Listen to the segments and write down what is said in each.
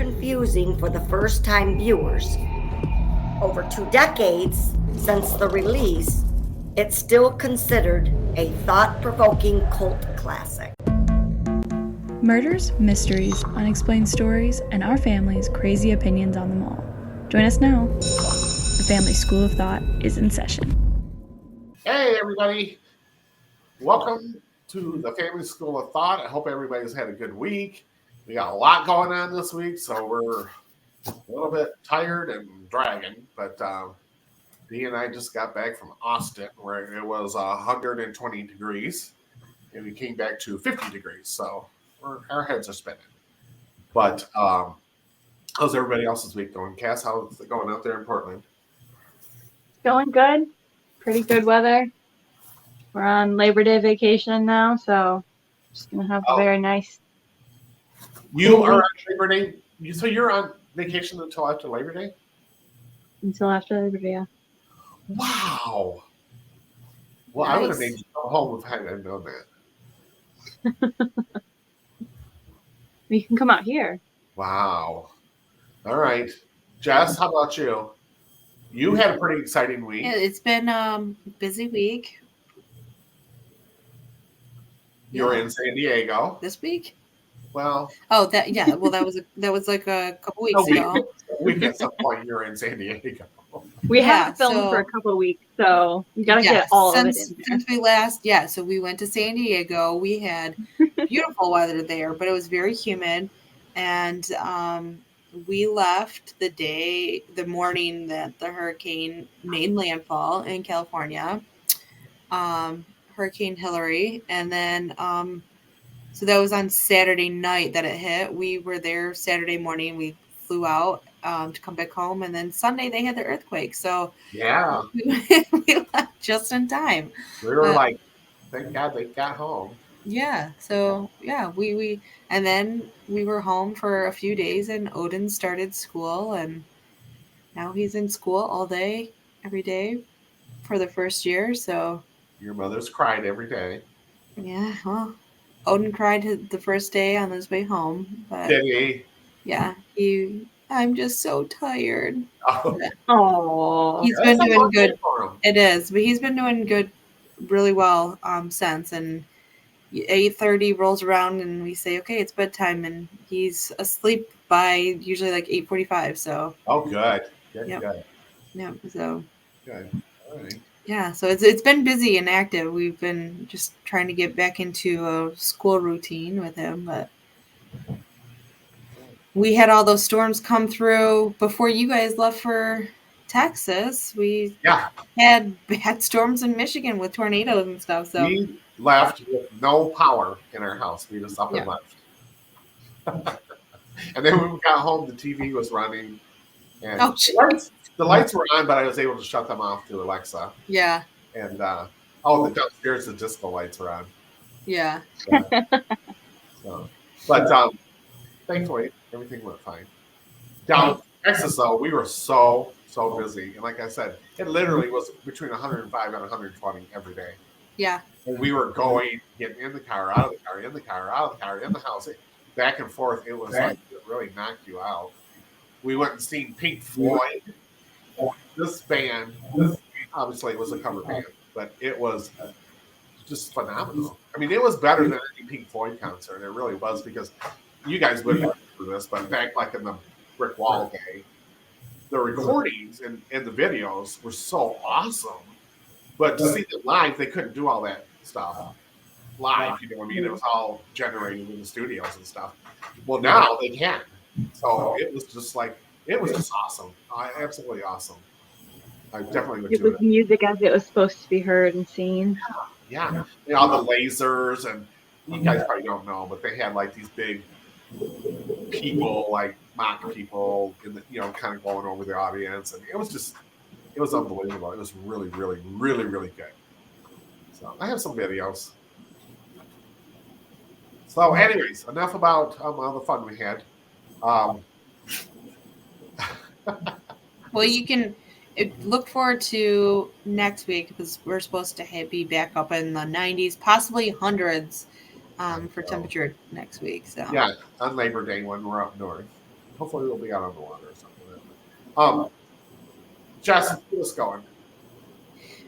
confusing for the first-time viewers. Over 2 decades since the release, it's still considered a thought-provoking cult classic. Murders, mysteries, unexplained stories, and our family's crazy opinions on them all. Join us now. The Family School of Thought is in session. Hey, everybody. Welcome to the Family School of Thought. I hope everybody's had a good week. We got a lot going on this week, so we're a little bit tired and dragging, but Dee and I just got back from Austin where it was 120 degrees, and we came back to 50 degrees, so our heads are spinning. But how's everybody else's week going? Cass, how's it going out there in Portland? Going good. Pretty good weather. We're on Labor Day vacation now, so just going to have a very nice... You are on Labor Day? So you're on vacation until after Labor Day? Until after Labor Day, yeah. Wow. Well, nice. I would have made you go home if I hadn't known that. You can come out here. Wow. All right. Jess, how about you? You had a pretty exciting week. Yeah, it's been a busy week. You were in San Diego this week. Well. Oh, that was like a couple weeks ago. Week at some point you were in San Diego. We haven't filmed for a couple of weeks, so you got to get all of it in there. Since we last, so we went to San Diego. We had beautiful weather there, but it was very humid, and we left the morning that the hurricane made landfall in California, Hurricane Hillary, and then so that was on Saturday night that it hit. We were there Saturday morning. We flew out to come back home, and then Sunday they had the earthquake. So yeah, we left just in time. We were like, thank God they got home. Yeah. So we and then we were home for a few days, and Odin started school, and now he's in school all day, every day for the first year. So your mother's cried every day. Yeah. Well, Odin cried the first day on his way home. But did he? Yeah. I'm just so tired. Oh. He's been doing good. It is, but he's been doing good, really well since. And 8:30 rolls around, and we say, "Okay, it's bedtime," and he's asleep by usually like 8:45. So. Oh, good. Good. Yeah. So. Good. All right. Yeah. So it's been busy and active. We've been just trying to get back into a school routine with him, but. We had all those storms come through before you guys left for Texas. We had bad storms in Michigan with tornadoes and stuff. So we left with no power in our house. We just up and left. And then when we got home, the TV was running. And the lights were on, but I was able to shut them off through Alexa. Yeah. And the downstairs, the disco lights were on. Yeah. But thankfully, everything went fine. Down in Texas, though, we were so busy. And like I said, it literally was between 105 and 120 every day. Yeah. And we were getting in the car, out of the car, in the car, out of the car, in the house, back and forth. It was like it really knocked you out. We went and seen Pink Floyd. This band, obviously, it was a cover band, but it was just phenomenal. I mean, it was better than any Pink Floyd concert. It really was, because you guys wouldn't remember this, but back like in the brick wall day, the recordings and the videos were so awesome. But to see them live, they couldn't do all that stuff live. You know what I mean? It was all generated in the studios and stuff. Well, now they can. So it was just awesome. Absolutely awesome. I definitely would do it. It was music as it was supposed to be heard and seen. Yeah. You know, all the lasers, and you guys probably don't know, but they had like these big people, like mock people, in the, kind of going over the audience, and it was unbelievable. It was really, really, really, really good. So I have some videos. So, anyways, enough about all the fun we had. Well, you can look forward to next week, because we're supposed to be back up in the 90s, possibly hundreds for temperature next week. So yeah, on Labor Day when we're up north. Hopefully we'll be out on the water or something. Jess, get us going.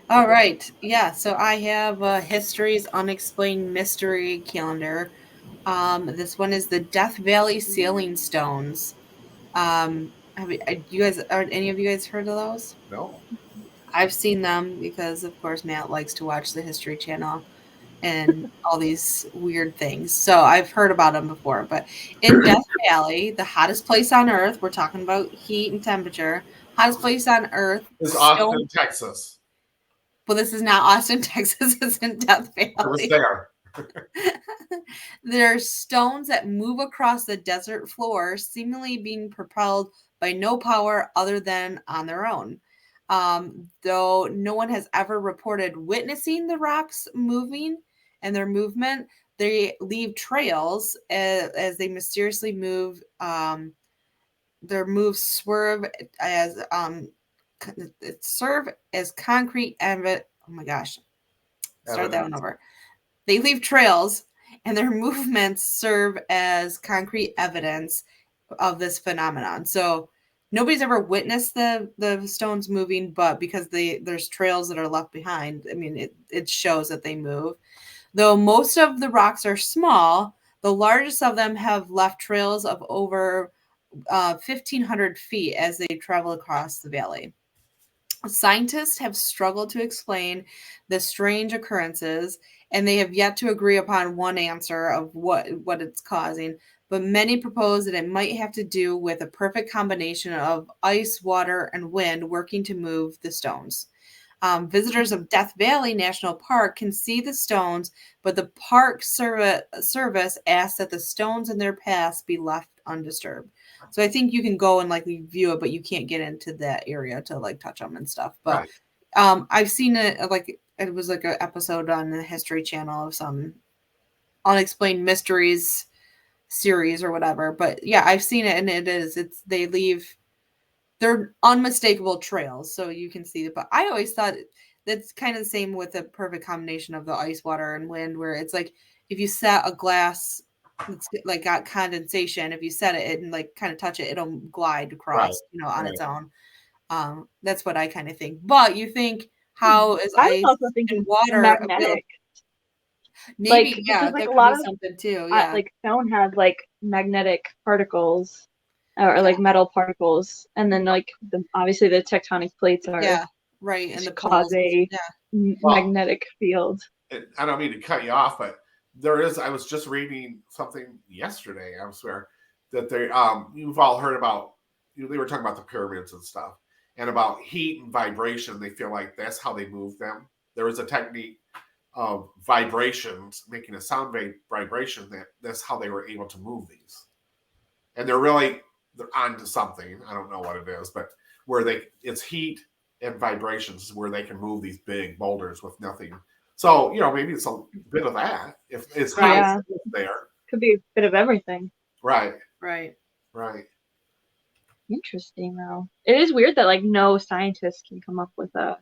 All right. Yeah. So I have History's Unexplained Mystery Calendar. This one is the Death Valley Sealing Stones. Are any of you guys heard of those? No. I've seen them because, of course, Matt likes to watch the History Channel and all these weird things. So I've heard about them before. But in Death Valley, the hottest place on Earth, we're talking about heat and temperature, hottest place on Earth. It's Austin, Texas. Well, this is not Austin, Texas. It's in Death Valley. I was there. There are stones that move across the desert floor, seemingly being propelled by no power other than on their own. Though no one has ever reported witnessing the rocks moving and their movement, they leave trails as they mysteriously move. Their moves serve as concrete evidence. Oh my gosh! Start that one over. They leave trails, and their movements serve as concrete evidence of this phenomenon. So nobody's ever witnessed the stones moving, but because there's trails that are left behind, I mean, it shows that they move. Though most of the rocks are small, the largest of them have left trails of over 1,500 feet as they travel across the valley. Scientists have struggled to explain the strange occurrences, and they have yet to agree upon one answer of what it's causing. But many propose that it might have to do with a perfect combination of ice, water, and wind working to move the stones. Visitors of Death Valley National Park can see the stones, but the park service asks that the stones in their paths be left undisturbed. So I think you can go and like view it, but you can't get into that area to like touch them and stuff. But I've seen it like it was like an episode on the History Channel of some unexplained mysteries series or whatever. But yeah, I've seen it, and they leave. They're unmistakable trails, so you can see it. But I always thought that's kind of the same with the perfect combination of the ice, water, and wind, where it's like if you set a glass that's like got condensation, if you set it and like kind of touch it, it'll glide across, on its own. That's what I kind of think. But you think how is I was ice also thinking and water magnetic. Maybe, Like, yeah, because, like, that a could lot be of something too. Yeah, like stone has like magnetic particles or like metal particles, and then like obviously the tectonic plates are yeah, right, and the cause poles. a Yeah, magnetic field. I don't mean to cut you off, but I was just reading something yesterday, I swear, that you've all heard about, they were talking about the pyramids and stuff, and about heat and vibration. They feel like that's how they move them. There was a technique of vibrations, making a sound vibration, that's how they were able to move these. And they're onto something. I don't know what it is, but it's heat and vibrations where they can move these big boulders with nothing. So, maybe it's a bit of that. If it's Yeah. there. Could be a bit of everything. Right. right. Interesting, though. It is weird that like no scientist can come up with a.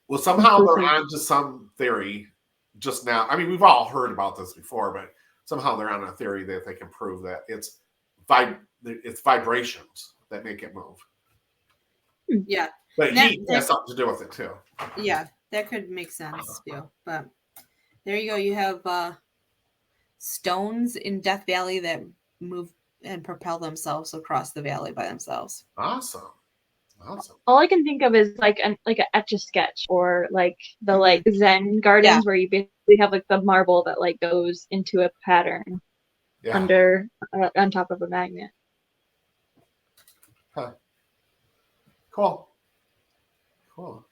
Well, somehow they're onto some theory just now. I mean, we've all heard about this before, but somehow they're on a theory that they can prove that it's vibrations that make it move. Yeah. But heat has something to do with it too. Yeah, that could make sense too. But there you go. You have stones in Death Valley that move and propel themselves across the valley by themselves. Awesome. All I can think of is like an Etch-a-Sketch, or like the like Zen gardens where you basically have like the marble that like goes into a pattern under on top of a magnet. Huh. Cool. Do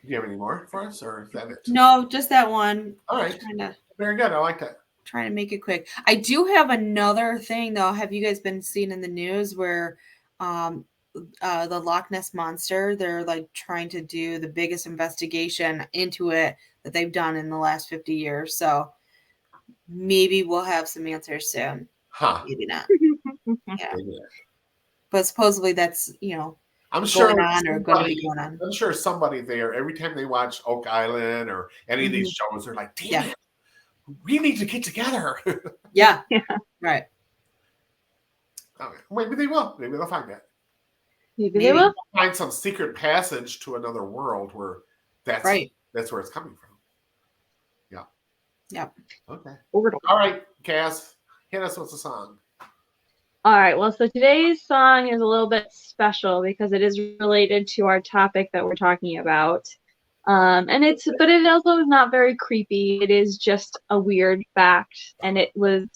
you have any more for us, or is that it? No, just that one. All right. Very good. I like that. Trying to make it quick. I do have another thing though. Have you guys been seeing in the news where the Loch Ness Monster, they're like trying to do the biggest investigation into it that they've done in the last 50 years. So maybe we'll have some answers soon. Maybe not. Yeah. But supposedly that's, I'm sure going to be going on. I'm sure somebody there, every time they watch Oak Island or any of these shows, they're like, damn it, we need to get together. Yeah. Right. Okay. Maybe they will. Maybe they'll find that. Maybe they will find some secret passage to another world where that's where it's coming from. Yeah. Yep. Okay. All right, Cass, hit us with a song. All right. Well, so today's song is a little bit special because it is related to our topic that we're talking about. But it also is not very creepy. It is just a weird fact, and it was,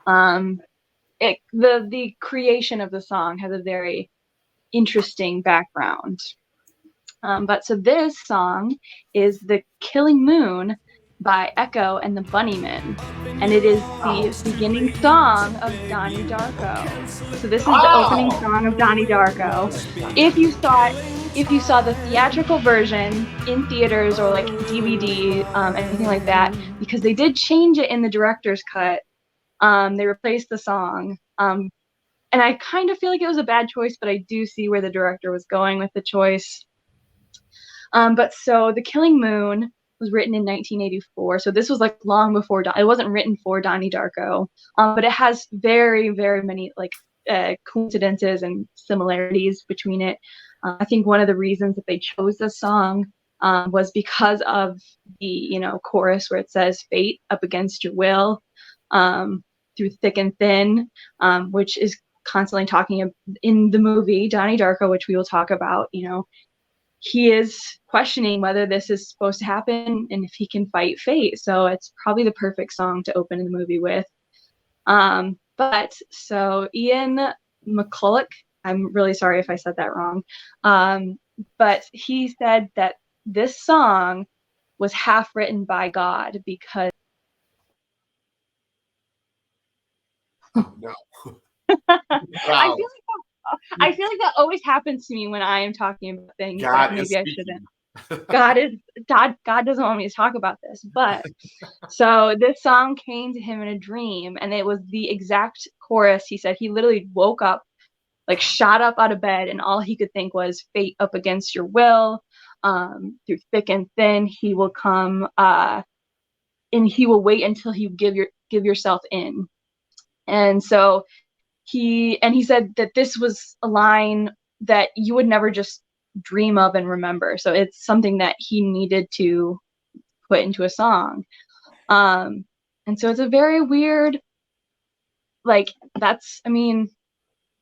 the creation of the song has a very interesting background. But so this song is "The Killing Moon" by Echo and the Bunnymen, and it is the beginning song of Donnie Darko. So this is the opening song of Donnie Darko. If you saw the theatrical version in theaters or like DVD, anything like that, because they did change it in the director's cut. They replaced the song. And I kind of feel like it was a bad choice, but I do see where the director was going with the choice. But so The Killing Moon was written in 1984. So this was like long before, it wasn't written for Donnie Darko, but it has very, very many like coincidences and similarities between it. I think one of the reasons that they chose this song was because of the, chorus where it says fate up against your will, through thick and thin, which is constantly talking in the movie Donnie Darko, which we will talk about. He is questioning whether this is supposed to happen and if he can fight fate. So it's probably the perfect song to open in the movie with. But so Ian McCulloch, I'm really sorry if I said that wrong, but he said that this song was half written by God because No. Wow. I feel like that always happens to me when I am talking about things that maybe I shouldn't. God doesn't want me to talk about this, but so this song came to him in a dream, and it was the exact chorus. He said he literally woke up, like shot up out of bed, and all he could think was fate up against your will, through thick and thin he will come, and he will wait until you give yourself in. And so he said that this was a line that you would never just dream of and remember. So it's something that he needed to put into a song. And so it's a very weird, like,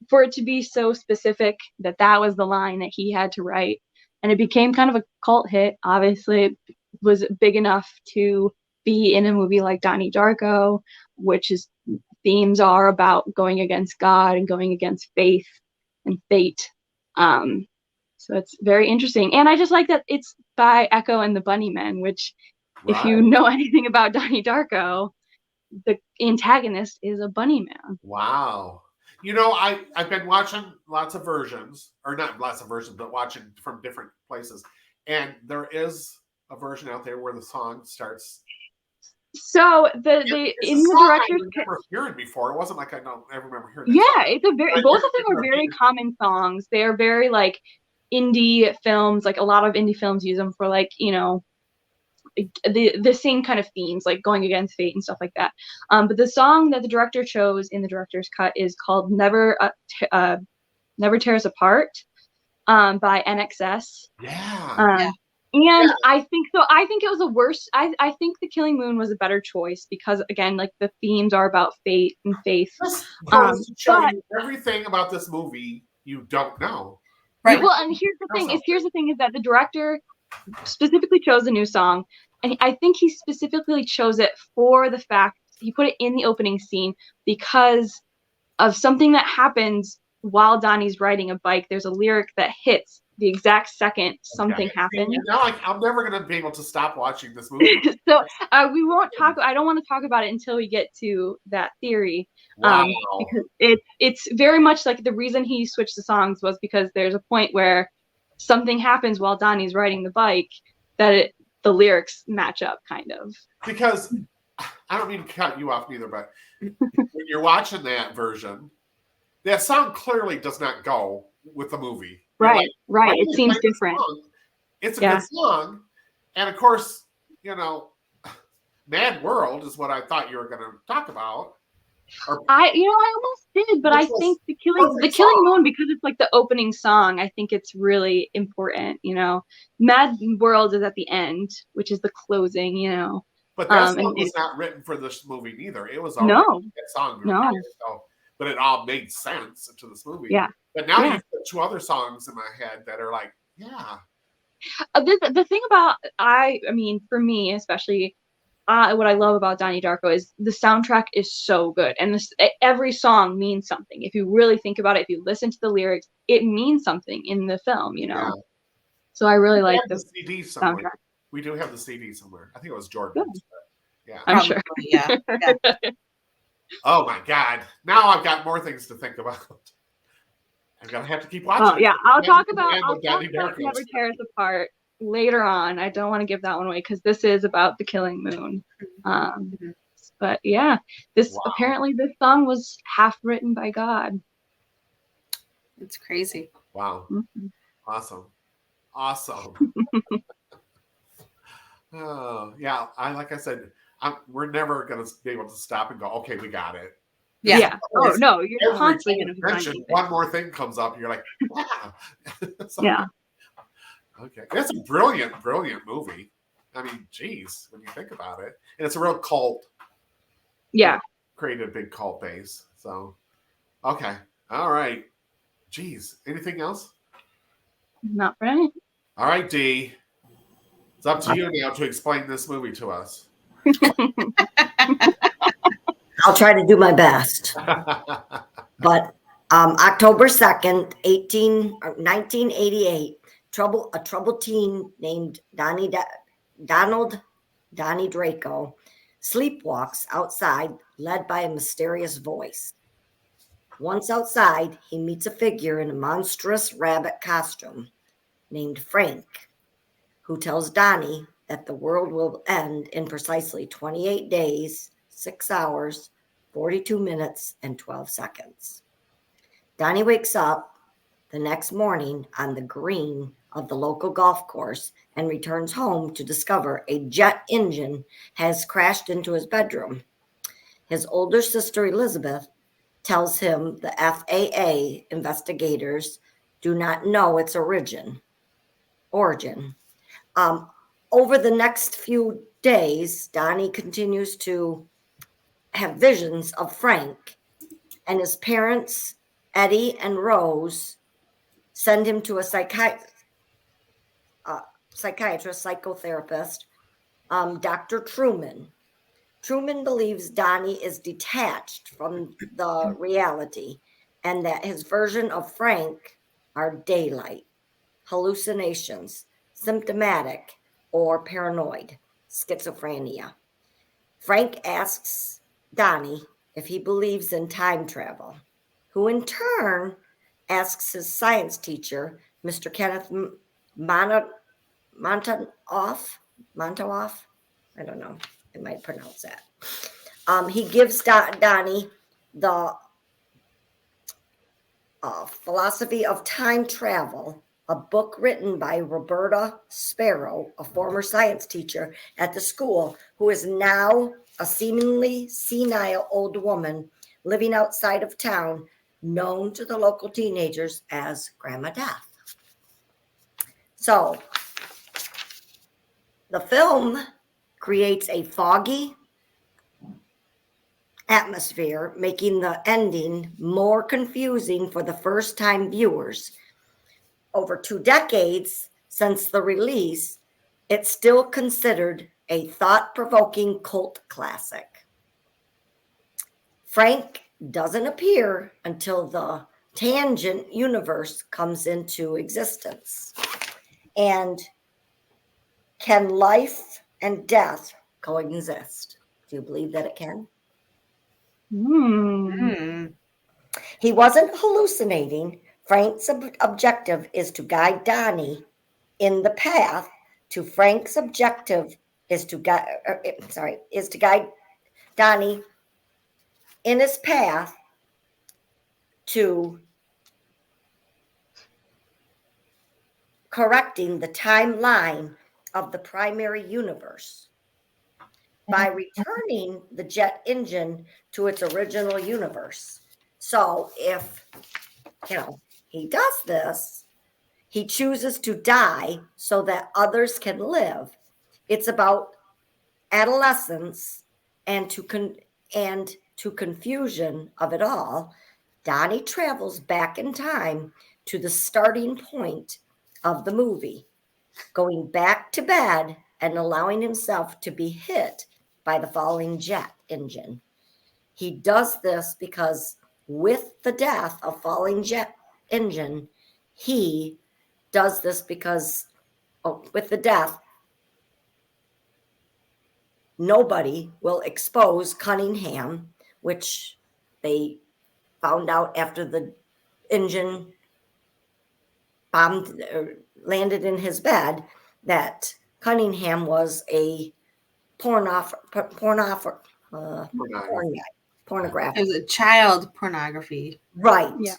for it to be so specific that was the line that he had to write. And it became kind of a cult hit. Obviously, it was big enough to be in a movie like Donnie Darko, which is themes are about going against God and going against faith and fate. So it's very interesting. And I just like that it's by Echo and the Bunnymen, which if you know anything about Donnie Darko, the antagonist is a bunny man. Wow. I've been watching lots of versions, or not lots of versions, but watching from different places. And there is a version out there where the song starts. So in the director's I remember hearing before. It wasn't like I remember hearing. Yeah, it's both of them are very common songs. They are very like indie films. Like a lot of indie films use them for like the same kind of themes, like going against fate and stuff like that. But the song that the director chose in the director's cut is called "Never Tear Us Apart" by NXS. Yeah. And I think so. I think it was a worse. I think The Killing Moon was a better choice because, again, like the themes are about fate and faith. But you everything about this movie you don't know. Right. Well, and here's the thing is that the director specifically chose a new song, and I think he specifically chose it for the fact he put it in the opening scene because of something that happens while Donnie's riding a bike. There's a lyric that hits the exact second something happens. Now I'm never going to be able to stop watching this movie. So we won't talk. I don't want to talk about it until we get to that theory. Wow. Because it's very much like the reason he switched the songs was because there's a point where something happens while Donnie's riding the bike that the lyrics match up, kind of. Because I don't mean to cut you off neither, but when you're watching that version, that song clearly does not go with the movie. Right. It seems different. It's a good song. And of course, Mad World is what I thought you were going to talk about. I almost did, but I think the Killing Moon, because it's like the opening song, I think it's really important. Mad World is at the end, which is the closing. But that song was not written for this movie neither. It was already that song. No. So, but it all made sense to this movie. Yeah. But now you've put two other songs in my head that are like, yeah. The thing about for me especially, what I love about Donnie Darko is the soundtrack is so good, and every song means something. If you really think about it, if you listen to the lyrics, it means something in the film. Yeah. So I really like the CD somewhere. Soundtrack. We do have the CD somewhere. I think it was Jordan's. Yeah, I'm sure. Yeah. Oh my God! Now I've got more things to think about. I'm gonna have to keep watching. Oh yeah, I'll talk about Never Tear Us Apart later on. I don't want to give that one away because this is about the Killing Moon. But yeah, apparently this song was half written by God. It's crazy. Wow. Mm-hmm. Awesome. Oh yeah, like I said, we're never gonna be able to stop and go, okay, we got it. Yeah. Oh no, you're constantly gonna find something. One more thing comes up, you're like, wow. Yeah. Okay, that's a brilliant movie. I mean, geez, when you think about it, and it's a real cult. Yeah. Created a big cult base. So, okay, all right. Geez, anything else? Not for any. All right, Dee. It's up to you now to explain this movie to us. I'll try to do my best. But October 2nd, 1988, a troubled teen named Donnie Darko sleepwalks outside, led by a mysterious voice. Once outside, he meets a figure in a monstrous rabbit costume named Frank, who tells Donnie that the world will end in precisely 28 days, 6 hours, 42 minutes, and 12 seconds. Donnie wakes up the next morning on the green of the local golf course and returns home to discover a jet engine has crashed into his bedroom. His older sister, Elizabeth, tells him the FAA investigators do not know its origin. Over the next few days, Donnie continues to have visions of Frank, and his parents, Eddie and Rose, send him to a psychotherapist, Dr. Truman. Truman believes Donnie is detached from the reality and that his version of Frank are daylight, hallucinations, symptomatic, or paranoid, schizophrenia. Frank asks Donnie if he believes in time travel, who in turn asks his science teacher, Mr. Kenneth Montoff, I don't know, I might pronounce that. He gives Donnie the Philosophy of Time Travel, a book written by Roberta Sparrow, a former science teacher at the school, who is now a seemingly senile old woman living outside of town, known to the local teenagers as Grandma Death. So, the film creates a foggy atmosphere, making the ending more confusing for the first-time viewers. Over 2 decades since the release, it's still considered a thought-provoking cult classic. Frank doesn't appear until the tangent universe comes into existence. And can life and death coexist? Do you believe that it can? He wasn't hallucinating. Frank's objective is to guide Donnie in the path to Frank's objective is to guide Donnie in his path to correcting the timeline of the primary universe. by returning the jet engine to its original universe. So if, he does this, he chooses to die so that others can live. It's about adolescence and to confusion of it all. Donnie travels back in time to the starting point of the movie, going back to bed and allowing himself to be hit by the falling jet engine. He does this because with the death of falling jet engine, he does this because with the death, nobody will expose Cunningham, which they found out after the engine bombed or landed in his bed, that Cunningham was a pornography. It was a child pornography. Right. Yeah.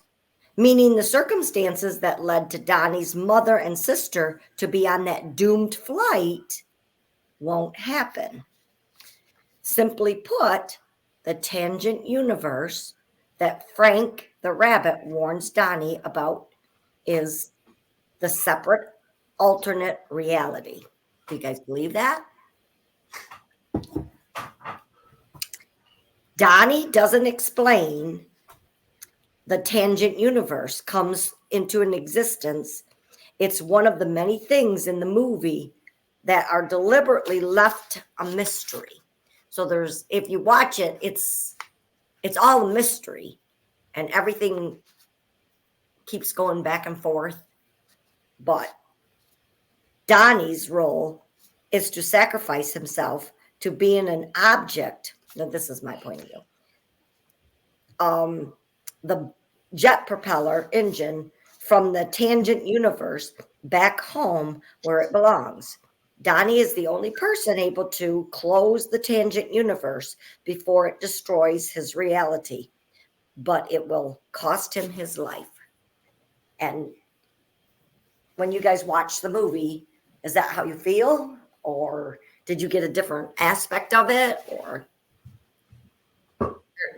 Meaning the circumstances that led to Donnie's mother and sister to be on that doomed flight won't happen. Simply put, the tangent universe that Frank the rabbit warns Donnie about is the separate alternate reality. Do you guys believe that? Donnie doesn't explain the tangent universe comes into an existence. It's one of the many things in the movie that are deliberately left a mystery. So if you watch it, it's all a mystery, and everything keeps going back and forth. But Donnie's role is to sacrifice himself to being an object. Now, this is my point of view. The jet propeller engine from the tangent universe back home where it belongs. Donnie is the only person able to close the tangent universe before it destroys his reality, but it will cost him his life. And when you guys watch the movie, is that how you feel? Or did you get a different aspect of it? Or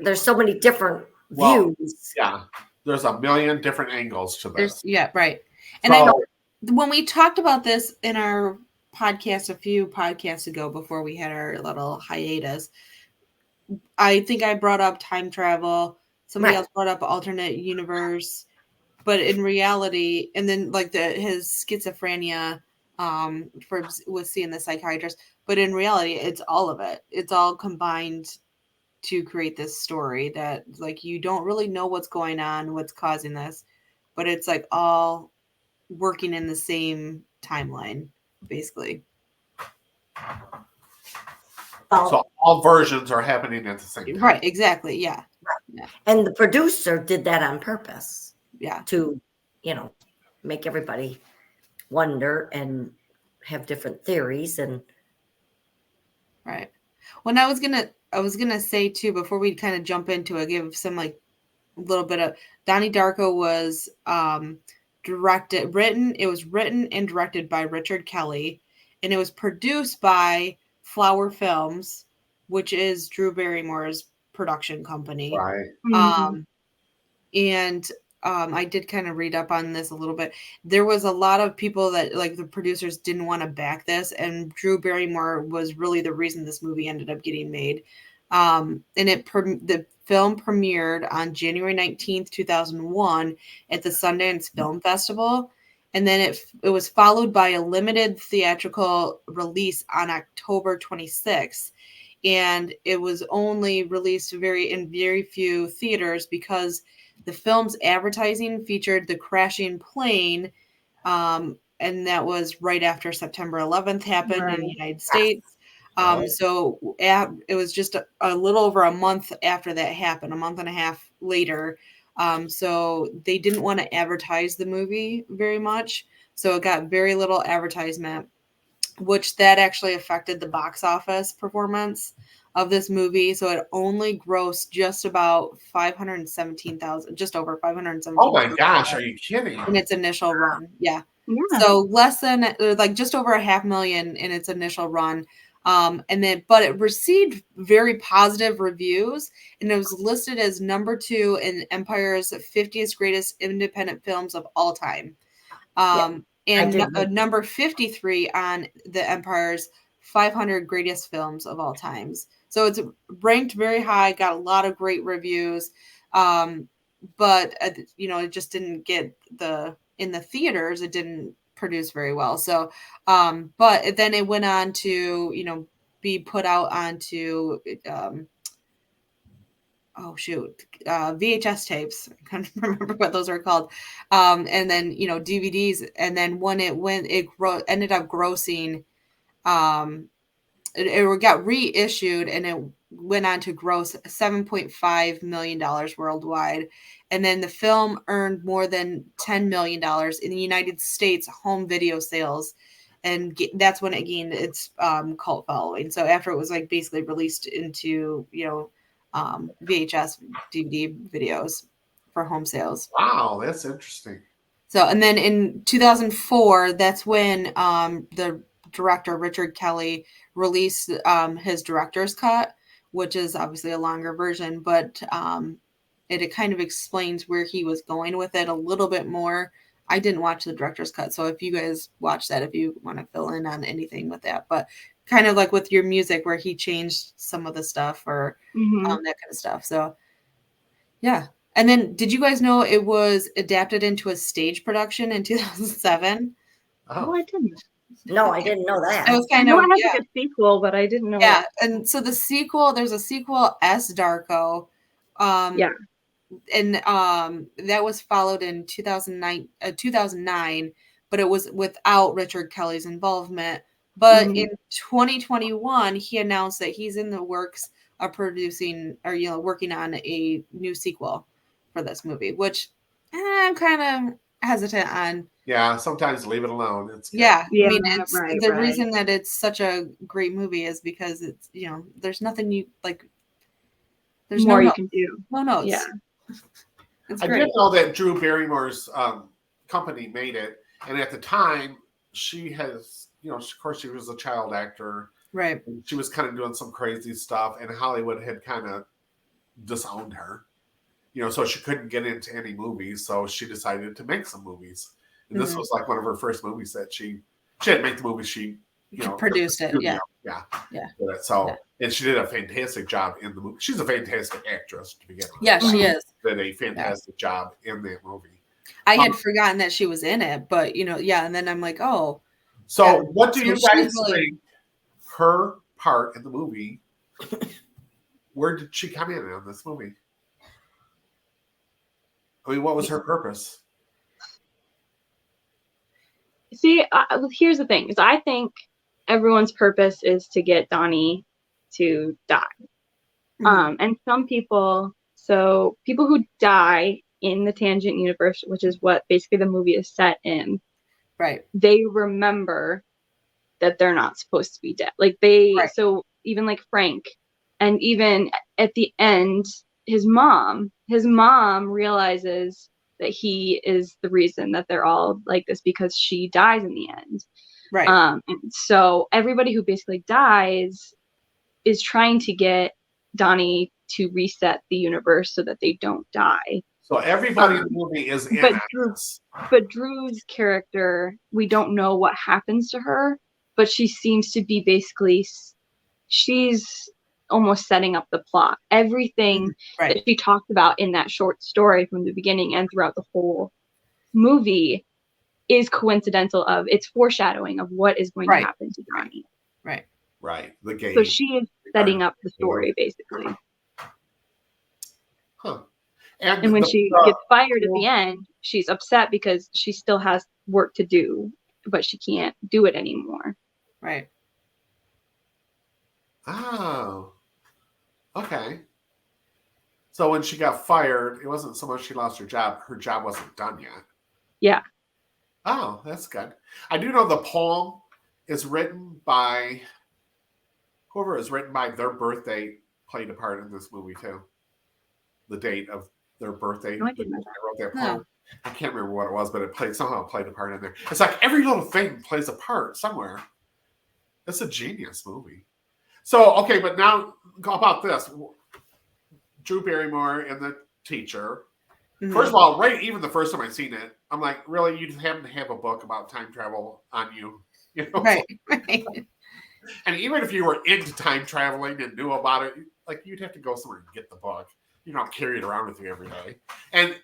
there's so many different views. Yeah, there's a million different angles to this. Yeah, right. And I know when we talked about this in our podcast a few podcasts ago before we had our little hiatus, I think I brought up time travel. Somebody else brought up alternate universe. But in reality, and then like his schizophrenia with seeing the psychiatrist. But in reality, it's all of it. It's all combined to create this story that like you don't really know what's going on, what's causing this, but it's like all working in the same timeline, basically. So all versions are happening at the same time. Right, exactly. Yeah. Yeah. And the producer did that on purpose. Yeah. To, make everybody wonder and have different theories and right. When I was gonna say too, before we kind of jump into it, give some like a little bit of Donnie Darko was written and directed by Richard Kelly, and it was produced by Flower Films, which is Drew Barrymore's production company. Right. And I did kind of read up on this a little bit. There was a lot of people that like the producers didn't want to back this, and Drew Barrymore was really the reason this movie ended up getting made. And the film premiered on January 19th, 2001 at the Sundance Film Festival. And then it was followed by a limited theatrical release on October 26th. And it was only released in very few theaters because the film's advertising featured the crashing plane, and that was right after September 11th happened in the United States. So it was just a little over a month after that happened, a month and a half later. So they didn't want to advertise the movie very much. So it got very little advertisement, which that actually affected the box office performance of this movie. So it only grossed just about 517,000, just over 517,000. Oh my gosh, are you kidding? In its initial run. Yeah. Yeah. So less than like just over $500,000 in its initial run. But it received very positive reviews, and it was listed as number 2 in Empire's 50th greatest independent films of all time. And number 53 on the Empire's 500 greatest films of all times. So it's ranked very high, got a lot of great reviews. But it just didn't get in the theaters, it didn't produce very well. So, but then it went on to, be put out onto, VHS tapes. I can't remember what those are called. And then, DVDs. And then when it ended up grossing, it got reissued, and it went on to gross $7.5 million worldwide. And then the film earned more than $10 million in the United States home video sales. And that's when it gained its cult following. So after it was basically released into, VHS DVD videos for home sales. Wow, that's interesting. So, and then in 2004, that's when the director Richard Kelly released his director's cut, which is obviously a longer version, but it kind of explains where he was going with it a little bit more. I didn't watch the director's cut, so if you guys watch that, if you want to fill in on anything with that, but kind of like with your music where he changed some of the stuff or that kind of stuff. So yeah. And then did you guys know it was adapted into a stage production in 2007? Oh, I didn't. No, I didn't know that. It was I know it has a sequel, but I didn't know. Yeah, and so there's a sequel, S. Darko. And that was followed in 2009, but it was without Richard Kelly's involvement. But in 2021, he announced that he's in the works of producing or working on a new sequel for this movie, which I'm kind of hesitant on. Yeah, sometimes leave it alone. It's good. I mean, it's the reason that it's such a great movie is because it's there's nothing you like. There's more no you notes. can do. No notes. Yeah. I did know that Drew Barrymore's company made it, and at the time, she has, of course, she was a child actor, right? And she was kind of doing some crazy stuff, and Hollywood had kind of disowned her, so she couldn't get into any movies. So she decided to make some movies, and this was like one of her first movies that she didn't make the movie. She produced it. Yeah. So, and she did a fantastic job in the movie. She's a fantastic actress to begin with. Yeah, she is. Did a fantastic job in that movie. I had forgotten that she was in it, but and then I'm like, oh. So what do you guys think her part in the movie? Where did she come in on this movie? I mean, what was her purpose? See, here's the thing: is I think everyone's purpose is to get Donnie to die. And some people, people who die in the Tangent universe, which is what basically the movie is set in, right? They remember that they're not supposed to be dead. So even like Frank, and even at the end, his mom realizes that he is the reason that they're all like this because she dies in the end. Right. And so everybody who basically dies is trying to get Donnie to reset the universe so that they don't die. So everybody in the movie is in but Drew's character, we don't know what happens to her, but she seems to be basically, she's almost setting up the plot. Everything that she talked about in that short story from the beginning and throughout the whole movie is coincidental it's foreshadowing of what is going to happen to Donnie. Right. The game. So she is setting up the story, basically. Huh. And when she gets fired at the end, she's upset because she still has work to do, but she can't do it anymore. Right. Oh. Okay. So when she got fired, it wasn't so much she lost her job. Her job wasn't done yet. Yeah. Oh, that's good. I do know the poem is written by whoever is written by their birthday played a part in this movie too. The date of their birthday. No, I didn't know that. I wrote that poem. No. I can't remember what it was, but it somehow played a part in there. It's like every little thing plays a part somewhere. It's a genius movie. So, okay, but now about this. Drew Barrymore and the teacher. Mm-hmm. First of all, right, even the first time I seen it, I'm like, really, you happen to have a book about time travel on you, you know? Right. And even if you were into time traveling and knew about it, like you'd have to go somewhere and get the book. You don't carry it around with you every day. And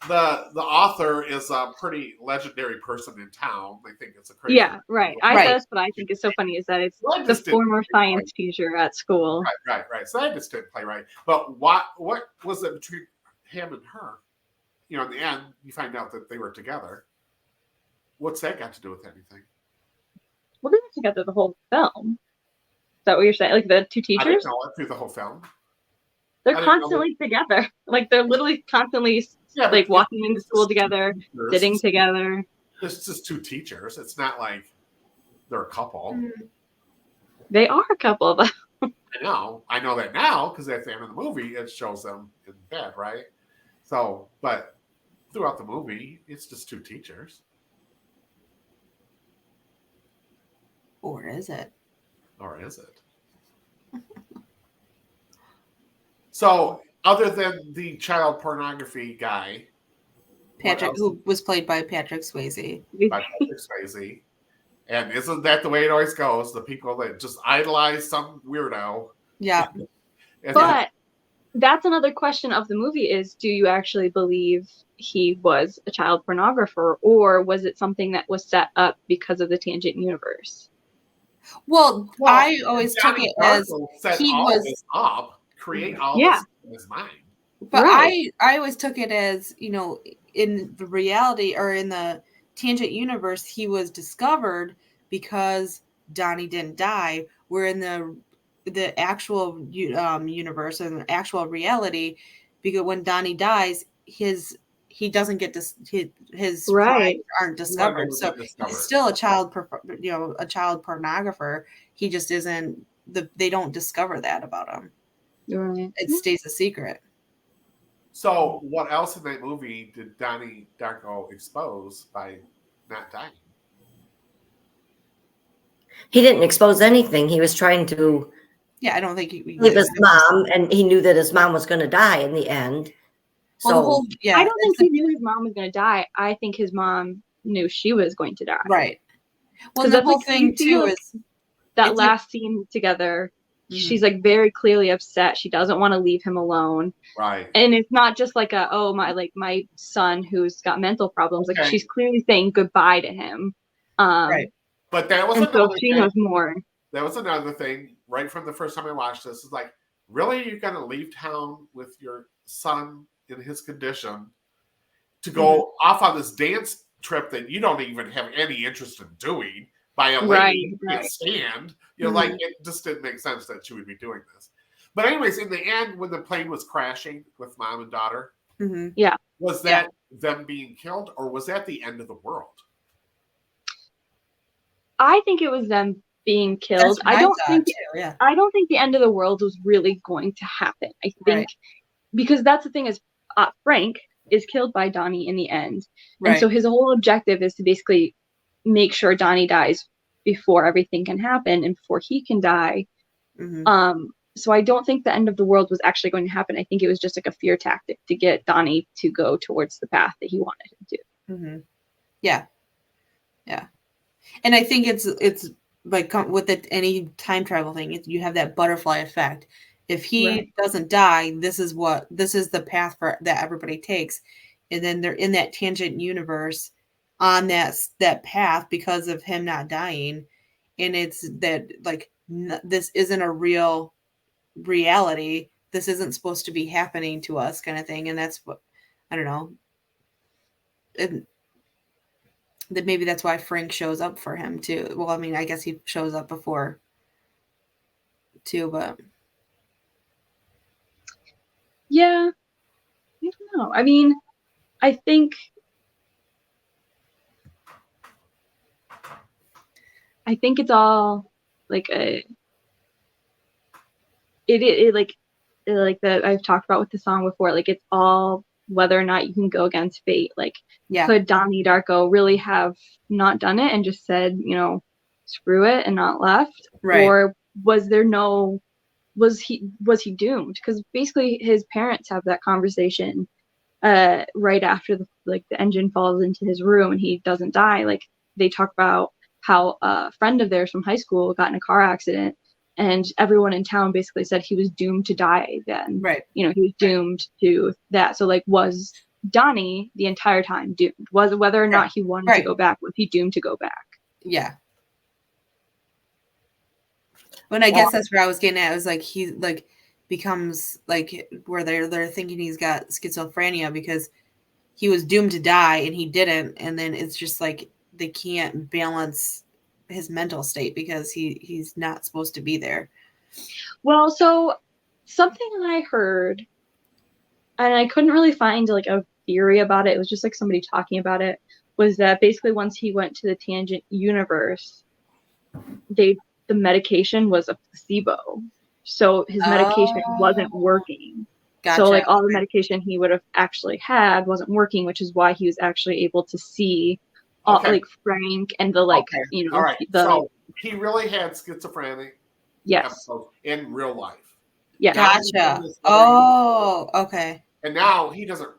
the author is a pretty legendary person in town. I think it's a crazy. Yeah, right. That's what I think is so funny is that it's the former science teacher at school. Right. So that just didn't play right. But what was it between him and her? You know, in the end, you find out that they were together. What's that got to do with anything? Well, they were together the whole film. Is that what you're saying? Like the two teachers? I didn't know it through the whole film. They're constantly together. Like they're literally constantly like walking into school together, sitting together. It's just two teachers. It's not like they're a couple. They are a couple, though. I know that now because at the end of the movie it shows them in bed, right? So, but throughout the movie, it's just two teachers. Or is it? So, other than the child pornography guy, Patrick, who was played by Patrick Swayze. And isn't that the way it always goes? The people that just idolize some weirdo. Yeah. But that's another question of the movie is, do you actually believe he was a child pornographer, or was it something that was set up because of the tangent universe? Well, I always took it as he was up, create all this in his mind. But I always took it as, you know, in the reality or in the tangent universe, he was discovered because Donnie didn't die. Where in the actual universe and the actual reality, because when Donnie dies, he doesn't get his crimes aren't discovered. So he's still a child pornographer. He just isn't. They don't discover that about him. Right. It stays a secret. So, what else in that movie did Donnie Darko expose by not dying? He didn't expose anything. He was trying to. Yeah, I don't think he leave his mom, and he knew that his mom was going to die in the end. Well, so I don't think he knew his mom was going to die. I think his mom knew she was going to die. Right. Well, the whole thing too is that last scene together. Mm-hmm. She's like very clearly upset. She doesn't want to leave him alone. Right. And it's not just like my son who's got mental problems. Like she's clearly saying goodbye to him. Right. But that was another she knows more. That was another thing right from the first time I watched this. Is like, really, you're gonna leave town with your son in his condition to go off on this dance trip that you don't even have any interest in doing by a lady who can't stand. You know, like it just didn't make sense that she would be doing this. But anyways, in the end, when the plane was crashing with mom and daughter, was that them being killed, or was that the end of the world? I think it was them being killed. I don't think the end of the world was really going to happen. I think because that's the thing is Frank is killed by Donnie in the end. And so his whole objective is to basically make sure Donnie dies before everything can happen and before he can die. So I don't think the end of the world was actually going to happen. I think it was just like a fear tactic to get Donnie to go towards the path that he wanted him to. Yeah. And I think it's like with any time travel thing, you have that butterfly effect. If he doesn't die, this is the path that everybody takes. And then they're in that tangent universe on that path because of him not dying. And it's that like, this isn't a real reality. This isn't supposed to be happening to us kind of thing. And that's what, I don't know. That maybe that's why Frank shows up for him too. Well, I mean, I guess he shows up before too, but yeah, I don't know. I mean, I think it's all like I've talked about with the song before. Like it's all whether or not you can go against fate. Like, could Donnie Darko really have not done it and just said, screw it and not left? Or was he doomed? Because basically his parents have that conversation right after the engine falls into his room and he doesn't die. Like, they talk about how a friend of theirs from high school got in a car accident, and everyone in town basically said he was doomed to die then. Right. He was doomed to that. So, like, was Donnie the entire time doomed? Was whether or not he wanted to go back, was he doomed to go back? Yeah. When I guess that's where I was getting at. It was like he becomes like where they're thinking he's got schizophrenia because he was doomed to die and he didn't, and then it's just like they can't balance his mental state because he's not supposed to be there. Well, so something I heard, and I couldn't really find like a theory about it, it was just like somebody talking about it, was that basically once he went to the tangent universe, the medication was a placebo. So his medication wasn't working. Gotcha. So like all the medication he would have actually had wasn't working, which is why he was actually able to see like Frank and the like, All right. So he really had schizophrenic episodes in real life. Yeah. Gotcha. Oh, okay. And now he doesn't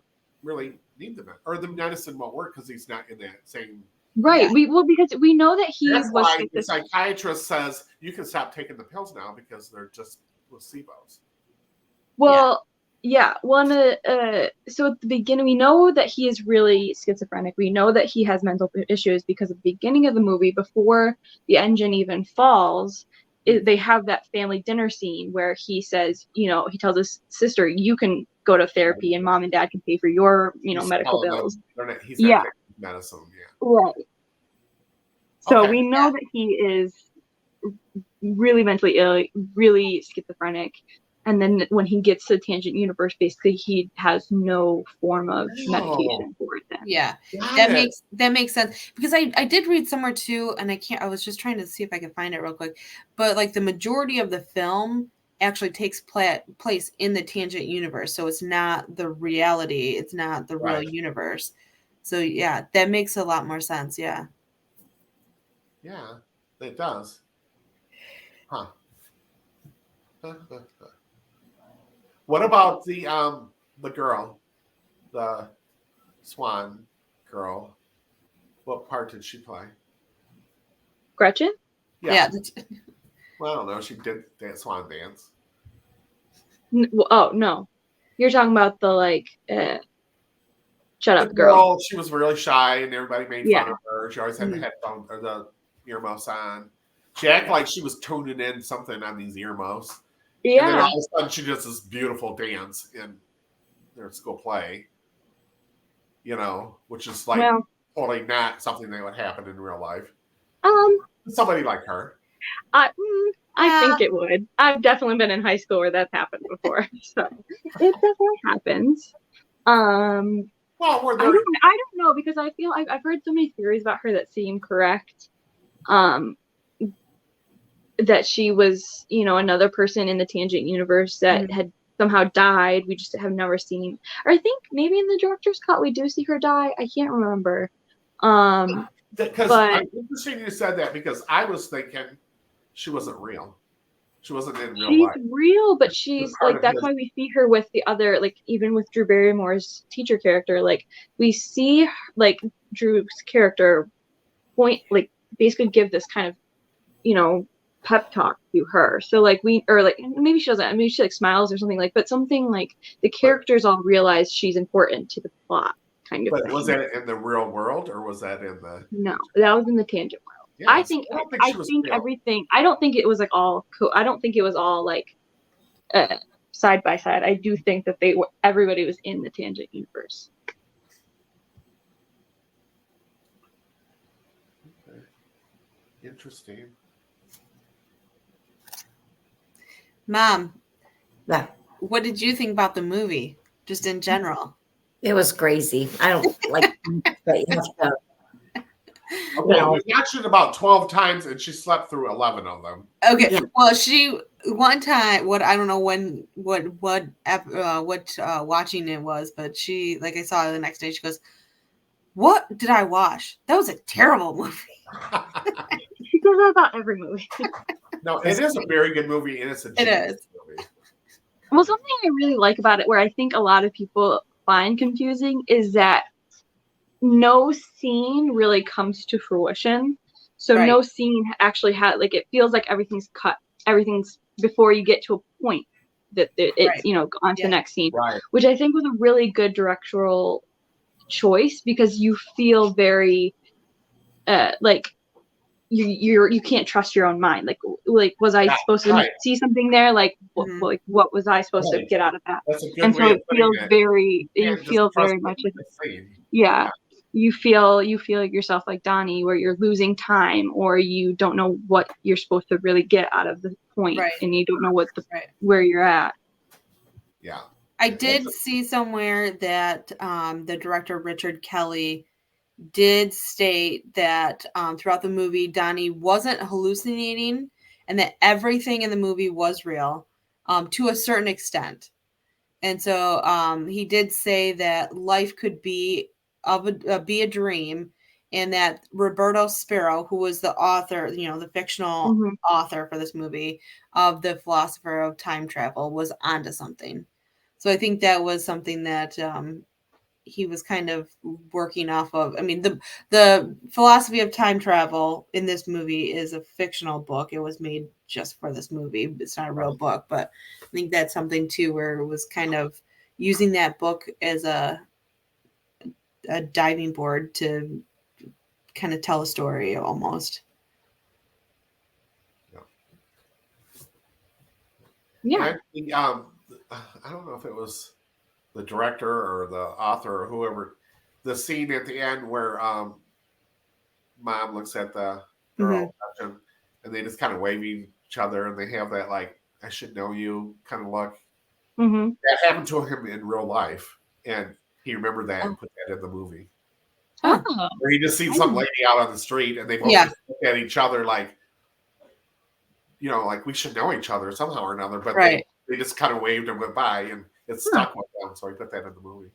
really need the medicine, or the medicine won't work because he's not in that same. Right. Yeah. Because we know that That's why the psychiatrist says you can stop taking the pills now because they're just placebos. Well, yeah. So at the beginning, we know that he is really schizophrenic. We know that he has mental issues because at the beginning of the movie, before the engine even falls, they have that family dinner scene where he says, he tells his sister, you can go to therapy and mom and dad can pay for your, medical bills. He's not taking medicine. Yeah. Right. So we know that he is really mentally ill, really schizophrenic. And then when he gets to the tangent universe, basically he has no form of medication for it then. Yeah. That makes sense. Because I did read somewhere too, and I was just trying to see if I could find it real quick. But like the majority of the film actually takes place in the tangent universe. So it's not the reality. It's not the real universe. So yeah, that makes a lot more sense. Yeah. Yeah, it does. Huh. What about the girl, the swan girl? What part did she play? Gretchen? Yeah. Well, I don't know. She did that swan dance. Oh no, you're talking about the shut up, girl. She was really shy, and everybody made fun of her. She always had the headphones or the earmuffs on. She acted like she was tuning in something on these earmuffs. Yeah. And then all of a sudden, she does this beautiful dance in their school play. Which is totally not something that would happen in real life. Somebody like her. I think it would. I've definitely been in high school where that's happened before, so it definitely happens. Well, I don't know because I feel I've heard so many theories about her that seem correct. That she was, another person in the tangent universe that had somehow died. We just have never seen. Or I think maybe in the director's cut we do see her die. I can't remember. Because it's interesting you said that because I was thinking she wasn't real. She wasn't in real life. She's real, but she's like that's why we see her with the other, like even with Drew Barrymore's teacher character. Like we see like Drew's character basically give this kind of, pep talk to her. So like maybe she doesn't. Maybe she like smiles or something but something like the characters all realize she's important to the plot. Kind of. But was that in the real world or was that in the? No, that was in the tangent world. Yeah, I think everything. I don't think it was like all. I don't think it was all like side by side. I do think that everybody was in the tangent universe. Okay. Interesting. Mom, what did you think about the movie, just in general? It was crazy. I don't like that you have to. Okay, we watched it about 12 times, and she slept through 11 of them. Okay, yeah. Well, she one time, I don't know what watching it was, but she, like I saw her the next day, she goes, "What did I watch? That was a terrible movie." She goes about every movie. No, it is a very good movie, and it's a genius movie. Well, something I really like about it, where I think a lot of people find confusing, is that no scene really comes to fruition. So no scene actually had, like, it feels like everything's cut. Everything's before you get to a point that it's, on to the next scene. Right. Which I think was a really good directorial choice, because you feel very, like, you can't trust your own mind. Like was I supposed to see something there? Like what was I supposed to get out of that? That's a good and way so of putting it. you feel very much you feel yourself like Donnie, where you're losing time, or you don't know what you're supposed to really get out of the point, and you don't know what where you're at. Yeah. I did see somewhere that the director Richard Kelly did state that throughout the movie, Donnie wasn't hallucinating, and that everything in the movie was real to a certain extent. And so he did say that life could be a dream, and that Roberto Spiro, who was the author, the fictional author for this movie of The Philosopher of Time Travel, was onto something. So I think that was something that he was kind of working off of. I mean, the philosophy of time travel in this movie is a fictional book. It was made just for this movie. It's not a real book, but I think that's something too, where it was kind of using that book as a diving board to kind of tell a story almost. Yeah. I don't know if it was the director or the author or whoever, the scene at the end where mom looks at the girl and they just kind of waving each other, and they have that, like, I should know you kind of look. That happened to him in real life, and he remembered that and put that in the movie. Where he just seen some lady out on the street, and they both just looked at each other like, like we should know each other somehow or another, but they just kind of waved and went by, and it stuck with them, so I put that in the movie.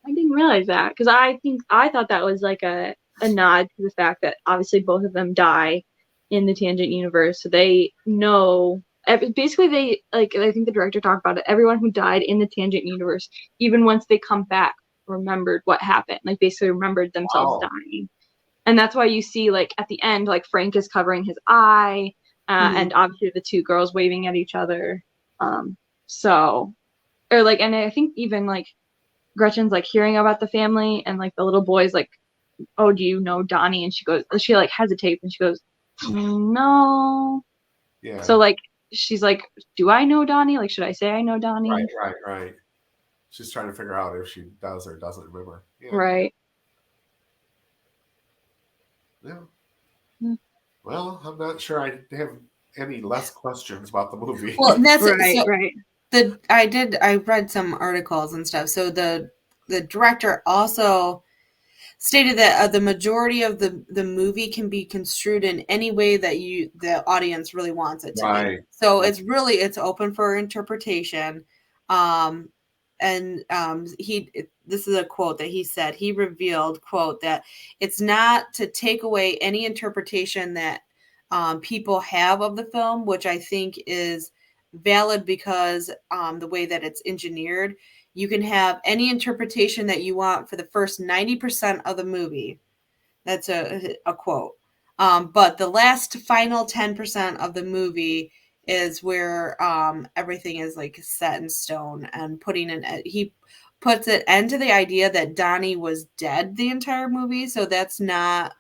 I didn't realize that, because I thought that was like a nod to the fact that obviously both of them die in the Tangent universe, so they know. Basically, they, like, I think the director talked about it. Everyone who died in the Tangent universe, even once they come back, remembered what happened. Like, basically remembered themselves dying, and that's why you see, like, at the end, like, Frank is covering his eye, and obviously the two girls waving at each other. So, or like, and I think even like Gretchen's like hearing about the family, and like the little boy's like, "Oh, do you know Donnie?" And she like hesitates, and she goes, "No." Yeah. So like she's like, "Do I know Donnie? Like, should I say I know Donnie?" Right. She's trying to figure out if she does or doesn't remember. Yeah. Right. Yeah. Well, I'm not sure I have any less questions about the movie. Well, that's right. I read some articles and stuff. So the director also stated that the majority of the movie can be construed in any way that the audience really wants it to be. So it's open for interpretation. This is a quote that he said. He revealed, quote, that it's not to take away any interpretation that people have of the film, which I think is valid, because the way that it's engineered, you can have any interpretation that you want for the first 90% of the movie. That's a quote. But the last final 10% of the movie is where everything is like set in stone, and he puts it into the idea that Donnie was dead the entire movie. So that's not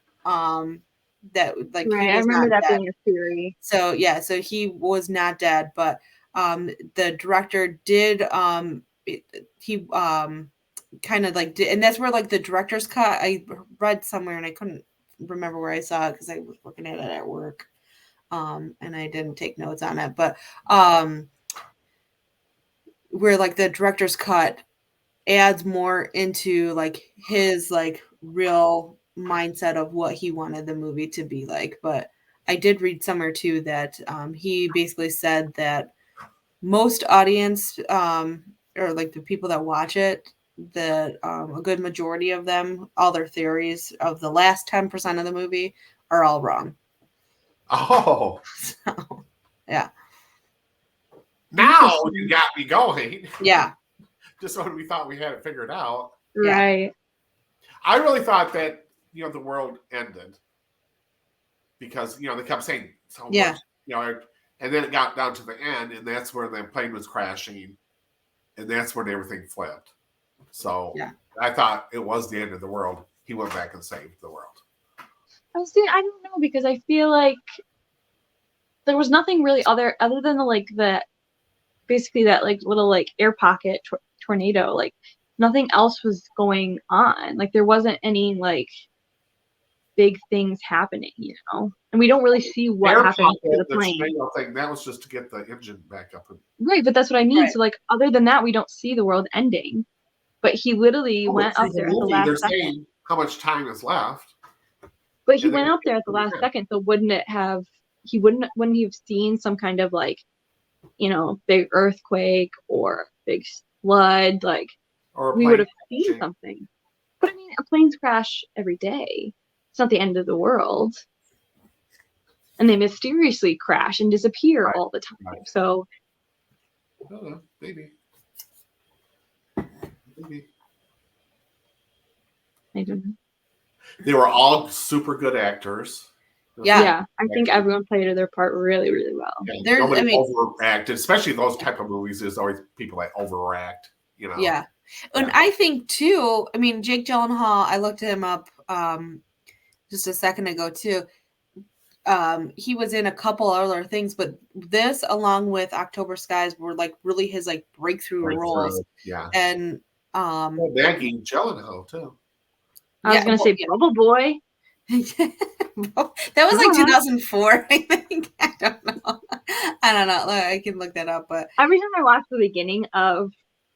that, like, right. he was I remember not that dead. being a theory. So yeah, so he was not dead, but the director did he kind of like did, and that's where like the director's cut, I read somewhere, and I couldn't remember where I saw it because I was looking at it at work, and I didn't take notes on it, but where like the director's cut adds more into like his like real mindset of what he wanted the movie to be like. But I did read somewhere too that he basically said that most audience or like the people that watch it, that a good majority of them, all their theories of the last 10% of the movie are all wrong. Oh, So, yeah. now you got me going. Yeah. Just when we thought we had it figured out. Right. I really thought that, the world ended because, they kept saying so much, and then it got down to the end, and that's where the plane was crashing, and that's when everything flipped. So I thought it was the end of the world. He went back and saved the world. I don't know, because I feel like there was nothing really other than basically that like little like air pocket tornado. Like nothing else was going on. Like there wasn't any like big things happening, and we don't really see what happened to the plane. Tornado thing, that was just to get the engine back up. Right, but that's what I mean. Right. So like other than that, we don't see the world ending. But he literally went up there at the last second. Saying how much time is left. But he went up there at the last second, so wouldn't he have seen some kind of like, big earthquake or big flood, like we would have seen something. But I mean, planes crash every day. It's not the end of the world. And they mysteriously crash and disappear all the time. Right. So maybe. I don't know. They were all super good actors. Yeah, I think everyone played their part really, really well. Yeah, nobody overacted, especially those type of movies. There's always people that overact, Yeah, and I think too. I mean, Jake Gyllenhaal. I looked him up just a second ago too. He was in a couple other things, but this, along with October Skies, were like really his like breakthrough roles. Yeah, and Maggie Gyllenhaal too. I was gonna say Bubble Boy. That was like 2004, I think. I don't know. I can look that up, but every time I watch the beginning of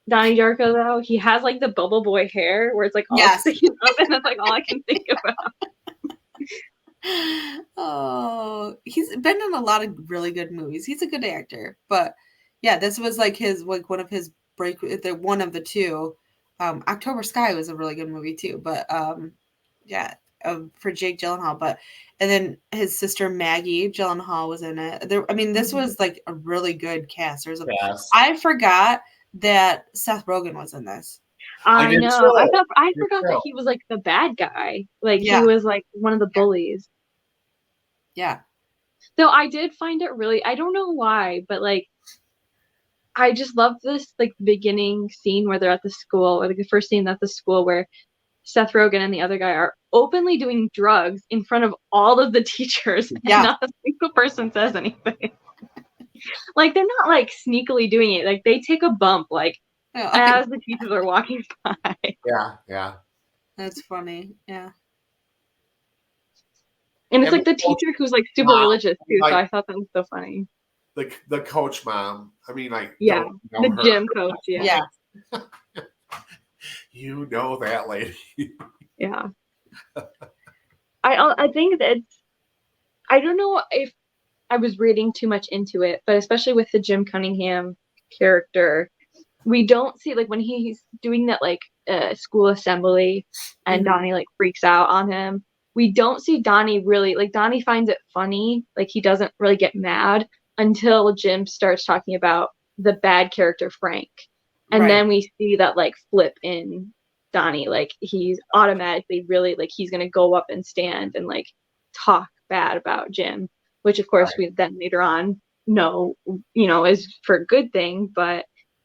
Donnie Darko, though, he has like the Bubble Boy hair where it's like all sticking up, and that's like all I can think about. Oh, he's been in a lot of really good movies. He's a good actor, but yeah, this was like one of his one of the two. October Sky was a really good movie too, but for Jake Gyllenhaal, and then his sister Maggie Gyllenhaal was in it. This was like a really good cast. I forgot that Seth Rogen was in this. I know. I forgot that he was like the bad guy. Like he was like one of the bullies. Yeah. So I did find it really, I don't know why, but like I just love this like beginning scene where they're at the school, or like the first scene at the school where Seth Rogen and the other guy are openly doing drugs in front of all of the teachers, and not a single person says anything. Like they're not like sneakily doing it. Like they take a bump like as the teachers are walking by. Yeah. That's funny. Yeah. And it's like the teacher who's like super religious too, so I thought that was so funny. The coach mom. I mean, like the gym coach. Yeah. You know that lady. Yeah. I think that I don't know if I was reading too much into it, but especially with the Jim Cunningham character, we don't see like when he's doing that like school assembly and Donnie like freaks out on him. We don't see Donnie really, like Donnie finds it funny, like he doesn't really get mad until Jim starts talking about the bad character Frank. And then we see that like flip in Donnie, like he's automatically really like he's going to go up and stand and like talk bad about Jim, which of course we then later on know, is for a good thing. But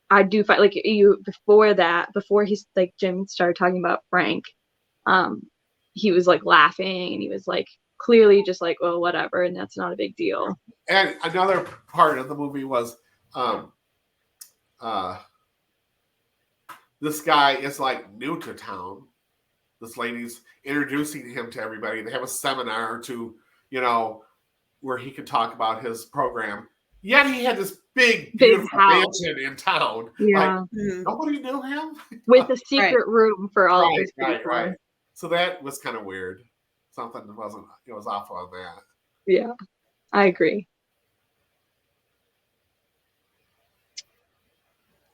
I do find like before he's like Jim started talking about Frank, he was like laughing and he was like clearly just like, well, whatever, and that's not a big deal. And another part of the movie was this guy is like new to town. This lady's introducing him to everybody. They have a seminar to, where he could talk about his program. Yet he had this big beautiful mansion in town. Yeah. Like, nobody knew him. With a secret room for all of his people. Right. So that was kind of weird. Something was off on that. Yeah, I agree.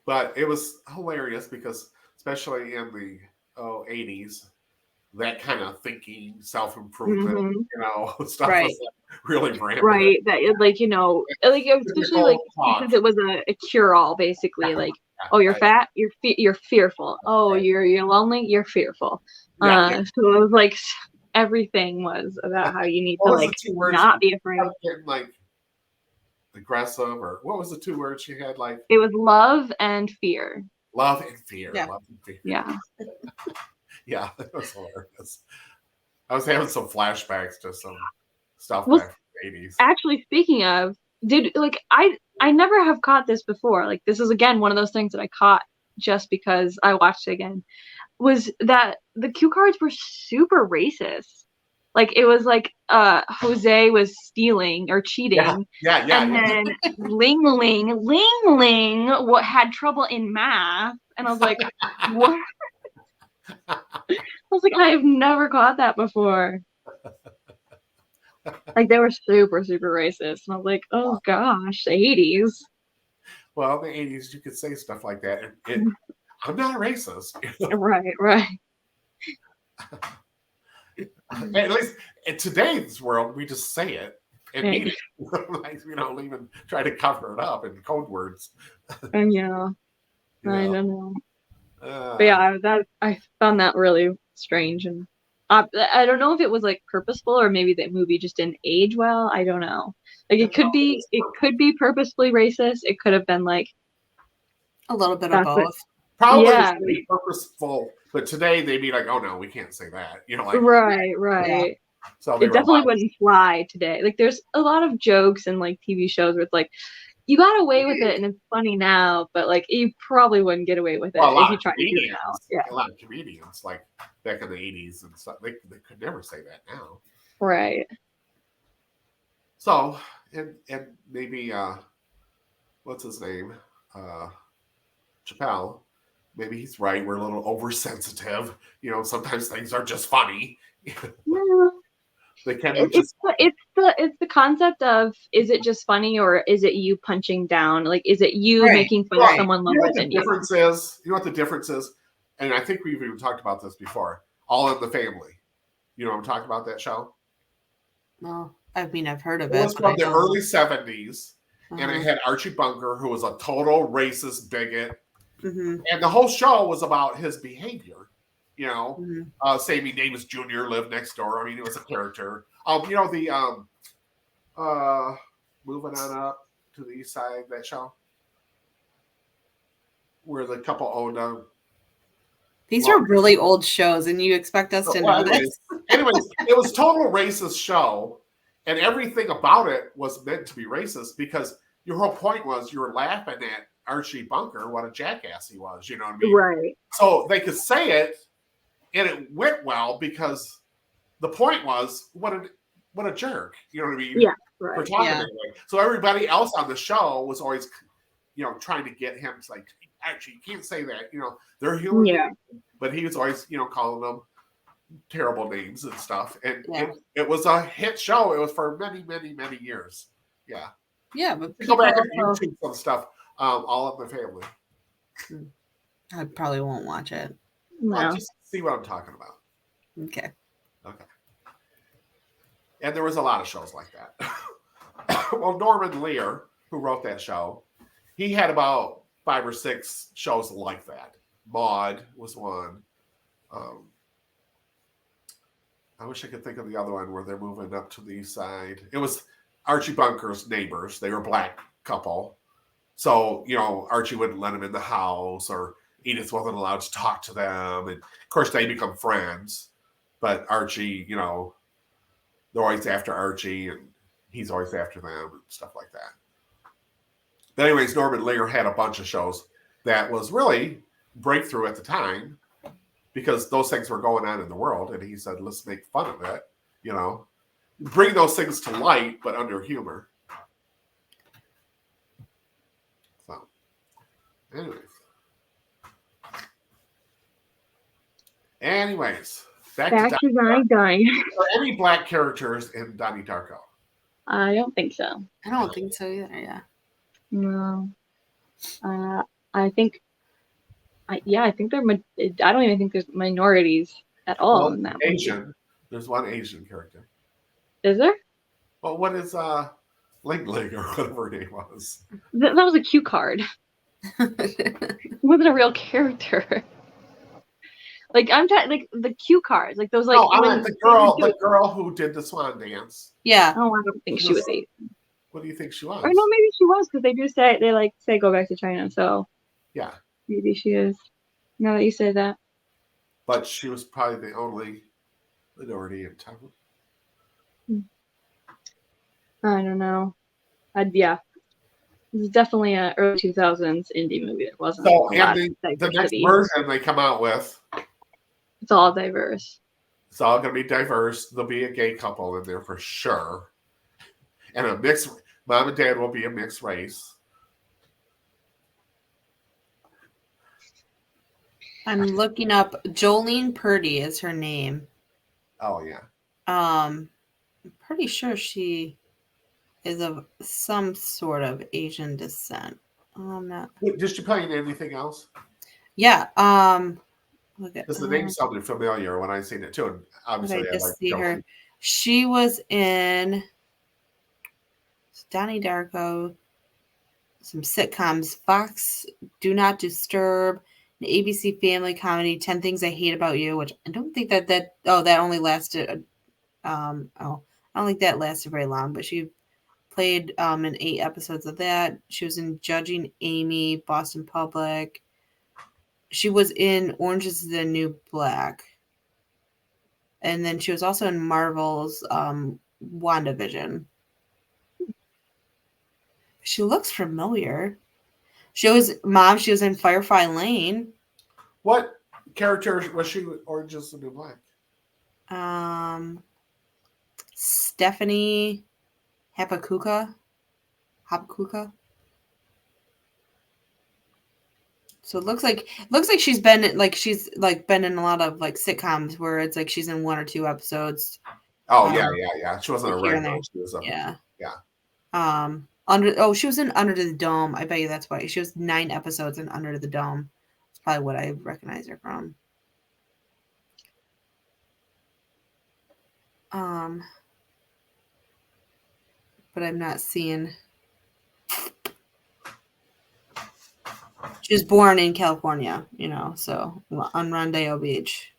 But it was hilarious because, especially in the 80s, that kind of thinking, self-improvement, stuff Right. was really rampant. Right. That like, especially like because it was a cure-all, basically. Like, oh, you're fat, you're fearful. Oh, you're lonely, you're fearful. So it was like everything was about how you need to like not be afraid. Getting, like, aggressive, or what was the 2 words she had? Like, it was love and fear. Love and fear. Yeah. Love and fear. Yeah. Yeah, it was hilarious. I was having some flashbacks to some stuff Well, back in the 80s. Actually, speaking of, I never have caught this before. Like, this is again one of those things that I caught just because I watched it again. Was that the cue cards were super racist. Like, it was like Jose was stealing or cheating. Yeah. And then Ling Ling what had trouble in math. And I was like, what? I was like, I have never caught that before. Like, they were super, super racist. And I was like, oh gosh, the 80s. Well, in the 80s, you could say stuff like that. And I'm not a racist. Right. At least in today's world, we just say it and mean it. Like, we don't even try to cover it up in code words. And I don't know. But yeah, I found that really strange, and I don't know if it was like purposeful or maybe that movie just didn't age well. I don't know. Like, it could be purposefully racist. It could have been like a little bit of both. Probably purposeful, but today they'd be like, "Oh no, we can't say that." Like, right. Yeah. So it definitely wouldn't fly today. Like, there's a lot of jokes and like TV shows where it's like, you got away with it and it's funny now, but like you probably wouldn't get away with it if you tried to do it now. Yeah. A lot of comedians, like back in the 80s and stuff, they could never say that now. Right. So, and maybe what's his name? Chappelle. Maybe he's right. We're a little oversensitive. Sometimes things are just funny. They can be it's the concept of, is it just funny or is it you punching down? Like, is it you making fun of someone lower than you? You know what the difference is? And I think we've even talked about this before. All in the Family. You know what I'm talking about, that show? No. I mean, I've heard of it. It was from the early 70s. And it had Archie Bunker, who was a total racist bigot. Mm-hmm. And the whole show was about his behavior. Sammy Davis Jr. lived next door. I mean, it was a character. Moving on up to the east side, that show where the couple owned a. These are really old shows, and you expect us to know this. Anyways, it was total racist show, and everything about it was meant to be racist because your whole point was you were laughing at Archie Bunker, what a jackass he was. You know what I mean? Right. So they could say it. And it went well because the point was, what a jerk. You know what I mean? Yeah, right. For talking anyway. So everybody else on the show was always, trying to get him to like, actually, you can't say that. They're human beings. But he was always, calling them terrible names and stuff. And it was a hit show. It was for many, many, many years. Yeah. Yeah, but go back and YouTube some stuff. All in the Family. I probably won't watch it. No. I'll just see what I'm talking about. Okay. And there was a lot of shows like that. Well, Norman Lear, who wrote that show, he had about 5 or 6 shows like that. Maude was one. I wish I could think of the other one where they're moving up to the east side. It was Archie Bunker's neighbors. They were a black couple. So, Archie wouldn't let him in the house, or Edith wasn't allowed to talk to them. And of course they become friends, but Archie, they're always after Archie and he's always after them and stuff like that. But anyways, Norman Lear had a bunch of shows that was really breakthrough at the time because those things were going on in the world. And he said, let's make fun of it, bring those things to light, but under humor. So Anyways, back to Donnie. Are there any black characters in Donnie Darko? I don't think so. I don't think so either. Yeah. No. I think. I think they're. I don't even think there's minorities. at all Well, in that movie. Asian. There's one Asian character. Is there? Well, what is Ling Ling or whatever her name was? That was a cue card. It wasn't a real character. Like like the cue cards, like those like. Oh, I meant the girl who did the swan dance. Yeah. Oh, I don't think she was Asian. What do you think she was? Or no, maybe she was, because they do say go back to China. So yeah, maybe she is. Now that you say that. But she was probably the only minority in town. I don't know. Yeah. It's definitely an early 2000s indie movie. It wasn't. So, and the next version they come out with, it's all diverse. It's all going to be diverse. There'll be a gay couple in there for sure, and a mixed. Mom and dad will be a mixed race. I'm looking up. Jolene Purdy is her name. Oh yeah. I'm pretty sure she is of some sort of Asian descent. I'm not. Did she play in anything else? Yeah. Look at. Because the name sounded familiar when I seen it too, and obviously I just see her. She was in Donnie Darko, some sitcoms, Fox, Do Not Disturb, an ABC family comedy, 10 Things I Hate About You, which I don't think that only lasted. I don't think that lasted very long, but she played in 8 episodes of that. She was in Judging Amy, Boston Public. She was in Orange is the New Black. And then she was also in Marvel's WandaVision. She looks familiar. She was in Firefly Lane. What character was she with Orange is the New Black? Stephanie Hapakuka. So it looks like she's been in a lot of like sitcoms where it's like she's in 1 or 2 episodes. Oh yeah. She wasn't a regular. She was yeah. She was in Under the Dome. I bet you that's why. She was 9 episodes in Under the Dome. That's probably what I recognize her from. But I'm not seeing. She was born in California, so on Rodeo Beach.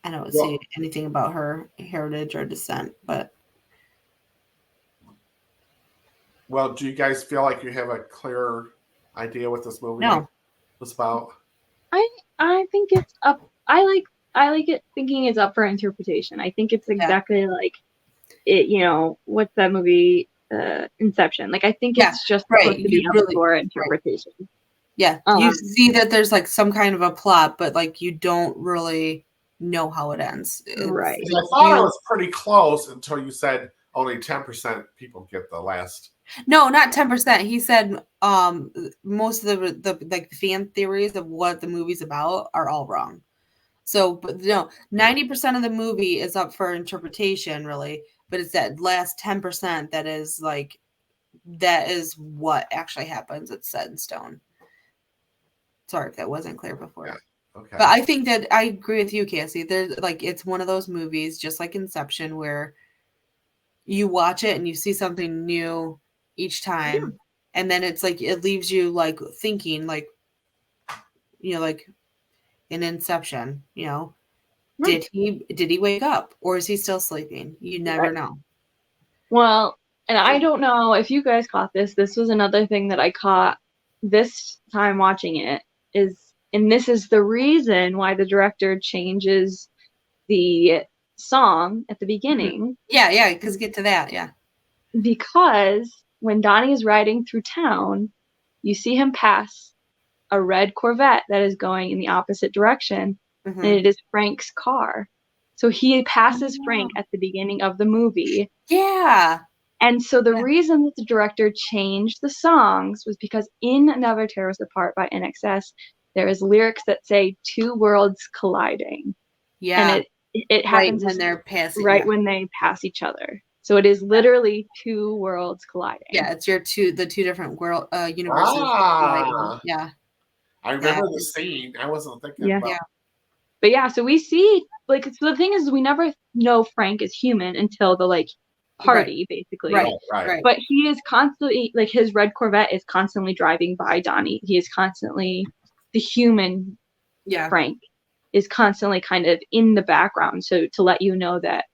I don't see anything about her heritage or descent, but. Well, do you guys feel like you have a clear idea what this movie was about? I think it's up. I like it thinking it's up for interpretation. I think it's exactly like it. What's that movie? Inception. Like I think it's just supposed to be up for interpretation. Right. Yeah, you see that there's like some kind of a plot, but like you don't really know how it ends. Right. I thought it was pretty close until you said only 10% people get the last. No, not 10%. He said most of the like fan theories of what the movie's about are all wrong. So, but 90% of the movie is up for interpretation, really. But it's that last 10% that is what actually happens. It's set in stone. Sorry if that wasn't clear before. Yeah. Okay. But I think that I agree with you, Cassie. There's it's one of those movies, just like Inception, where you watch it and you see something new each time, and then it's like it leaves you like thinking, like like in Inception, did he wake up or is he still sleeping? You never know. Well, and I don't know if you guys caught this. This was another thing that I caught this time watching it and this is the reason why the director changes the song at the beginning. Yeah, because get to that, yeah. Because when Donnie is riding through town, you see him pass a red Corvette that is going in the opposite direction, and it is Frank's car. So he passes Frank at the beginning of the movie. Yeah. And so the reason that the director changed the songs was because in Never Tear Us Apart by NXS, there is lyrics that say 2 worlds colliding. Yeah. And it happens when they're passing. When they pass each other. So it is literally 2 worlds colliding. Yeah, it's the 2 different world universes colliding. Yeah. I remember the scene. I wasn't thinking Yeah. about. Yeah. But yeah, so we see like so the thing is we never know Frank is human until the like party basically. Right. But he is constantly like his red Corvette is constantly driving by Donnie. He is constantly the human Frank is constantly kind of in the background. So to let you know that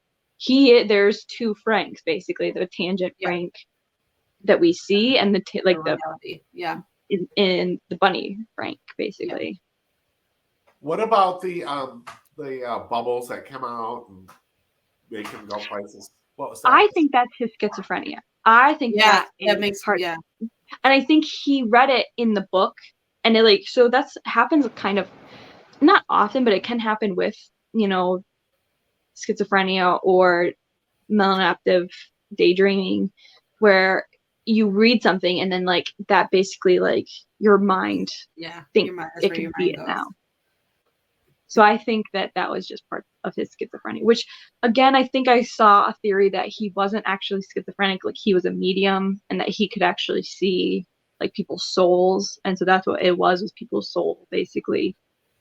there's two Franks basically, the tangent Frank that we see and the reality. in the bunny Frank basically. What about the bubbles that come out and make him go places? What was that? I think that's his schizophrenia. I think that makes part. Yeah. And I think he read it in the book, and it like so that's happens kind of not often, but it can happen with schizophrenia or maladaptive daydreaming, where you read something and then like that basically like your mind thinks it can be it now. So I think that was just part of his schizophrenia, which again, I think I saw a theory that he wasn't actually schizophrenic, like he was a medium and that he could actually see like people's souls. And so that's what it was people's soul basically,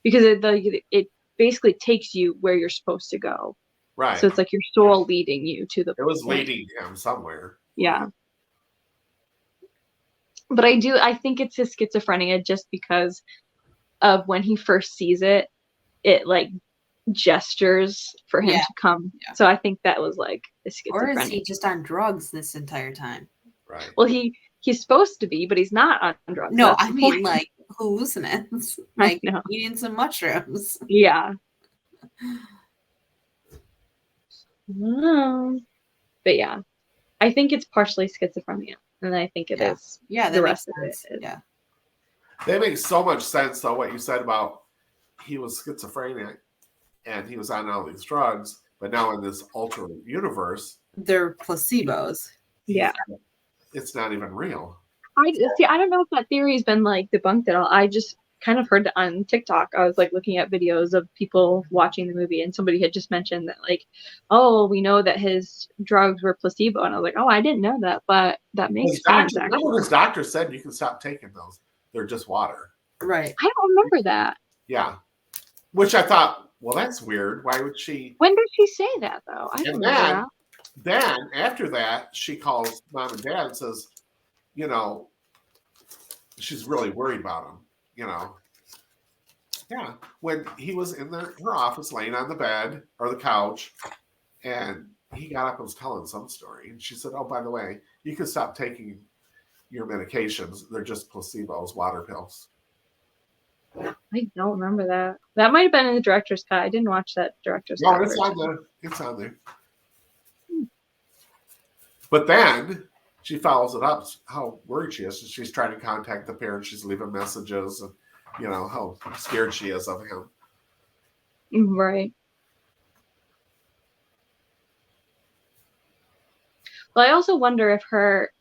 because it basically takes you where you're supposed to go. Right. So it's like your soul leading you to the It was point. leading him somewhere. Yeah. But I think it's his schizophrenia just because of when he first sees it like gestures for him to come. Yeah. So I think that was like a schizophrenia. Or is he just on drugs this entire time? Right. Well, he's supposed to be, but he's not on drugs. No, I mean like hallucinants, like eating some mushrooms. Yeah. No. But yeah, I think it's partially schizophrenia, and I think it is. Yeah, the rest of it is. Yeah. That makes so much sense, though, what you said about he was schizophrenic and he was on all these drugs, but now in this alternate universe, they're placebos. Yeah. It's not even real. I don't know if that theory has been like debunked at all. I just kind of heard it on TikTok. I was like looking at videos of people watching the movie, and somebody had just mentioned that like, oh, we know that his drugs were placebo, and I was like, oh, I didn't know that, but that makes sense. Remember his doctor said you can stop taking those. They're just water. Right. I don't remember that. Yeah. Which I thought, well, that's weird. Why would she? When did she say that, though? I don't remember that. Then, after that, she calls mom and dad and says, she's really worried about him, Yeah. When he was in her office laying on the bed or the couch, and he got up and was telling some story. And she said, oh, by the way, you can stop taking your medications. They're just placebos, water pills. I don't remember that. That might have been in the director's cut. I didn't watch that director's cut. No, it's on there. But then she follows it up, how worried she is. She's trying to contact the parents. She's leaving messages and, how scared she is of him. Right. Well, I also wonder if her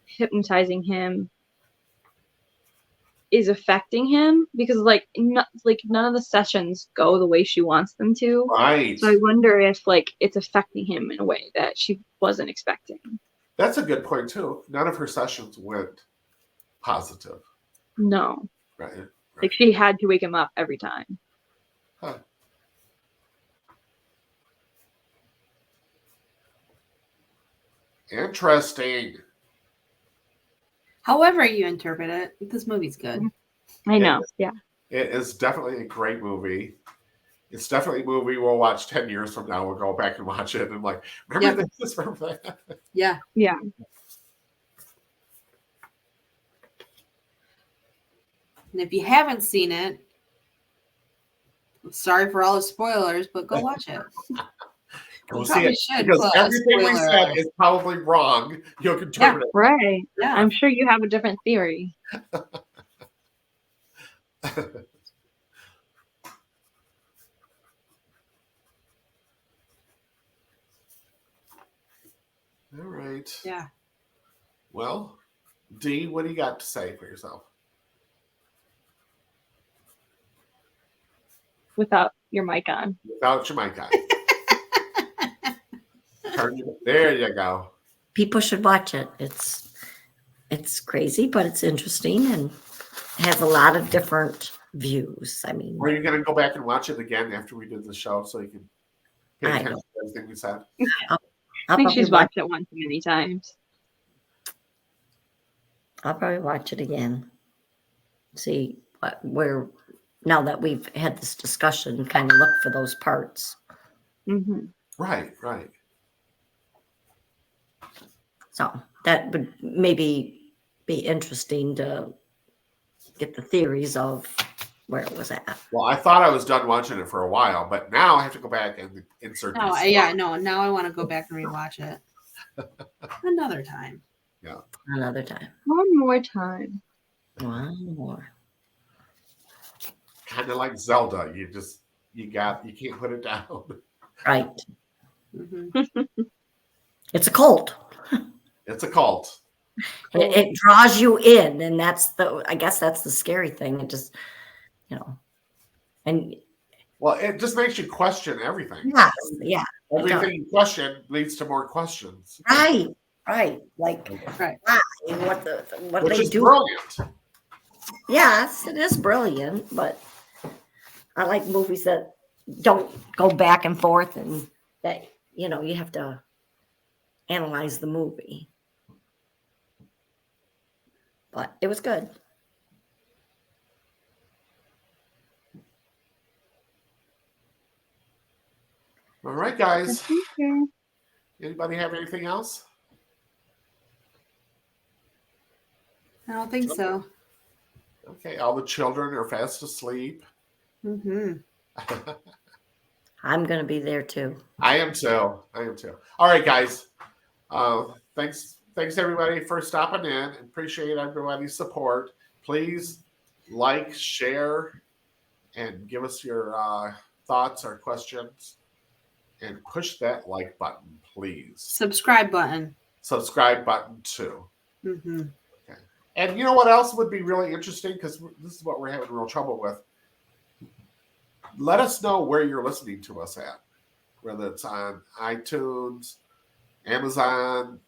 hypnotizing him is affecting him, because none of the sessions go the way she wants them to. Right. So I wonder if it's affecting him in a way that she wasn't expecting. That's a good point too. None of her sessions went positive. No. Right. Like she had to wake him up every time. Huh. Interesting. However you interpret it, this movie's good. I know. Yeah. It is definitely a great movie. It's definitely a movie we'll watch 10 years from now. We'll go back and watch it and remember this, remember that. Yeah. Yeah. And if you haven't seen it, sorry for all the spoilers, but go watch it. Go see it, because everything we said is probably wrong. You can interpret it. Right. Yeah. I'm sure you have a different theory. All right. Yeah. Well, Dee, what do you got to say for yourself? Without your mic on. Without your mic on. There you go. People should watch it. It's crazy, but it's interesting and has a lot of different views. I mean, Are you going to go back and watch it again after we did the show so you can pay I attention know. to everything we said? I think she's watch, watched it once too many times. I'll probably watch it again. See where now that we've had this discussion, kind of look for those parts. Mm-hmm. Right. So that would maybe be interesting to get the theories of where it was at. Well, I thought I was done watching it for a while, but now I have to go back and insert Oh, these. yeah, no. Now I want to go back and rewatch it another time. Yeah. Another time. One more time. One more. Kind of like Zelda. You can't put it down. Right. Mm-hmm. It's a cult. It's a cult. It draws you in, and I guess that's the scary thing. It just, and Well, it just makes you question everything. yes, yeah. Everything you question leads to more questions. Right. Like, Right. why? What Which they is do. brilliant. Yes, it is brilliant, but I like movies that don't go back and forth and that, you have to analyze the movie. But it was good. All right, guys. Okay. Anybody have anything else? I don't think so. Okay, all the children are fast asleep. Mm-hmm. I'm going to be there too. I am too. All right, guys. Thanks everybody for stopping in. Appreciate everybody's support. Please like, share, and give us your thoughts or questions. And push that like button, please. Subscribe button. Subscribe button too. Mm-hmm. Okay. And you know what else would be really interesting? Because this is what we're having real trouble with. Let us know where you're listening to us at, whether it's on iTunes, Amazon,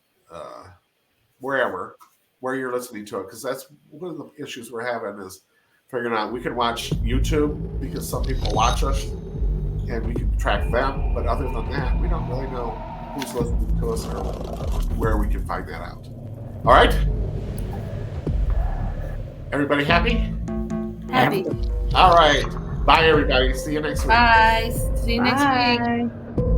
wherever, where you're listening to it. Because that's one of the issues we're having is figuring out we can watch YouTube because some people watch us and we can track them. But other than that, we don't really know who's listening to us or where we can find that out. All right? Everybody happy? Happy. All right. Bye, everybody. See you next week. Bye. See you next week. Bye.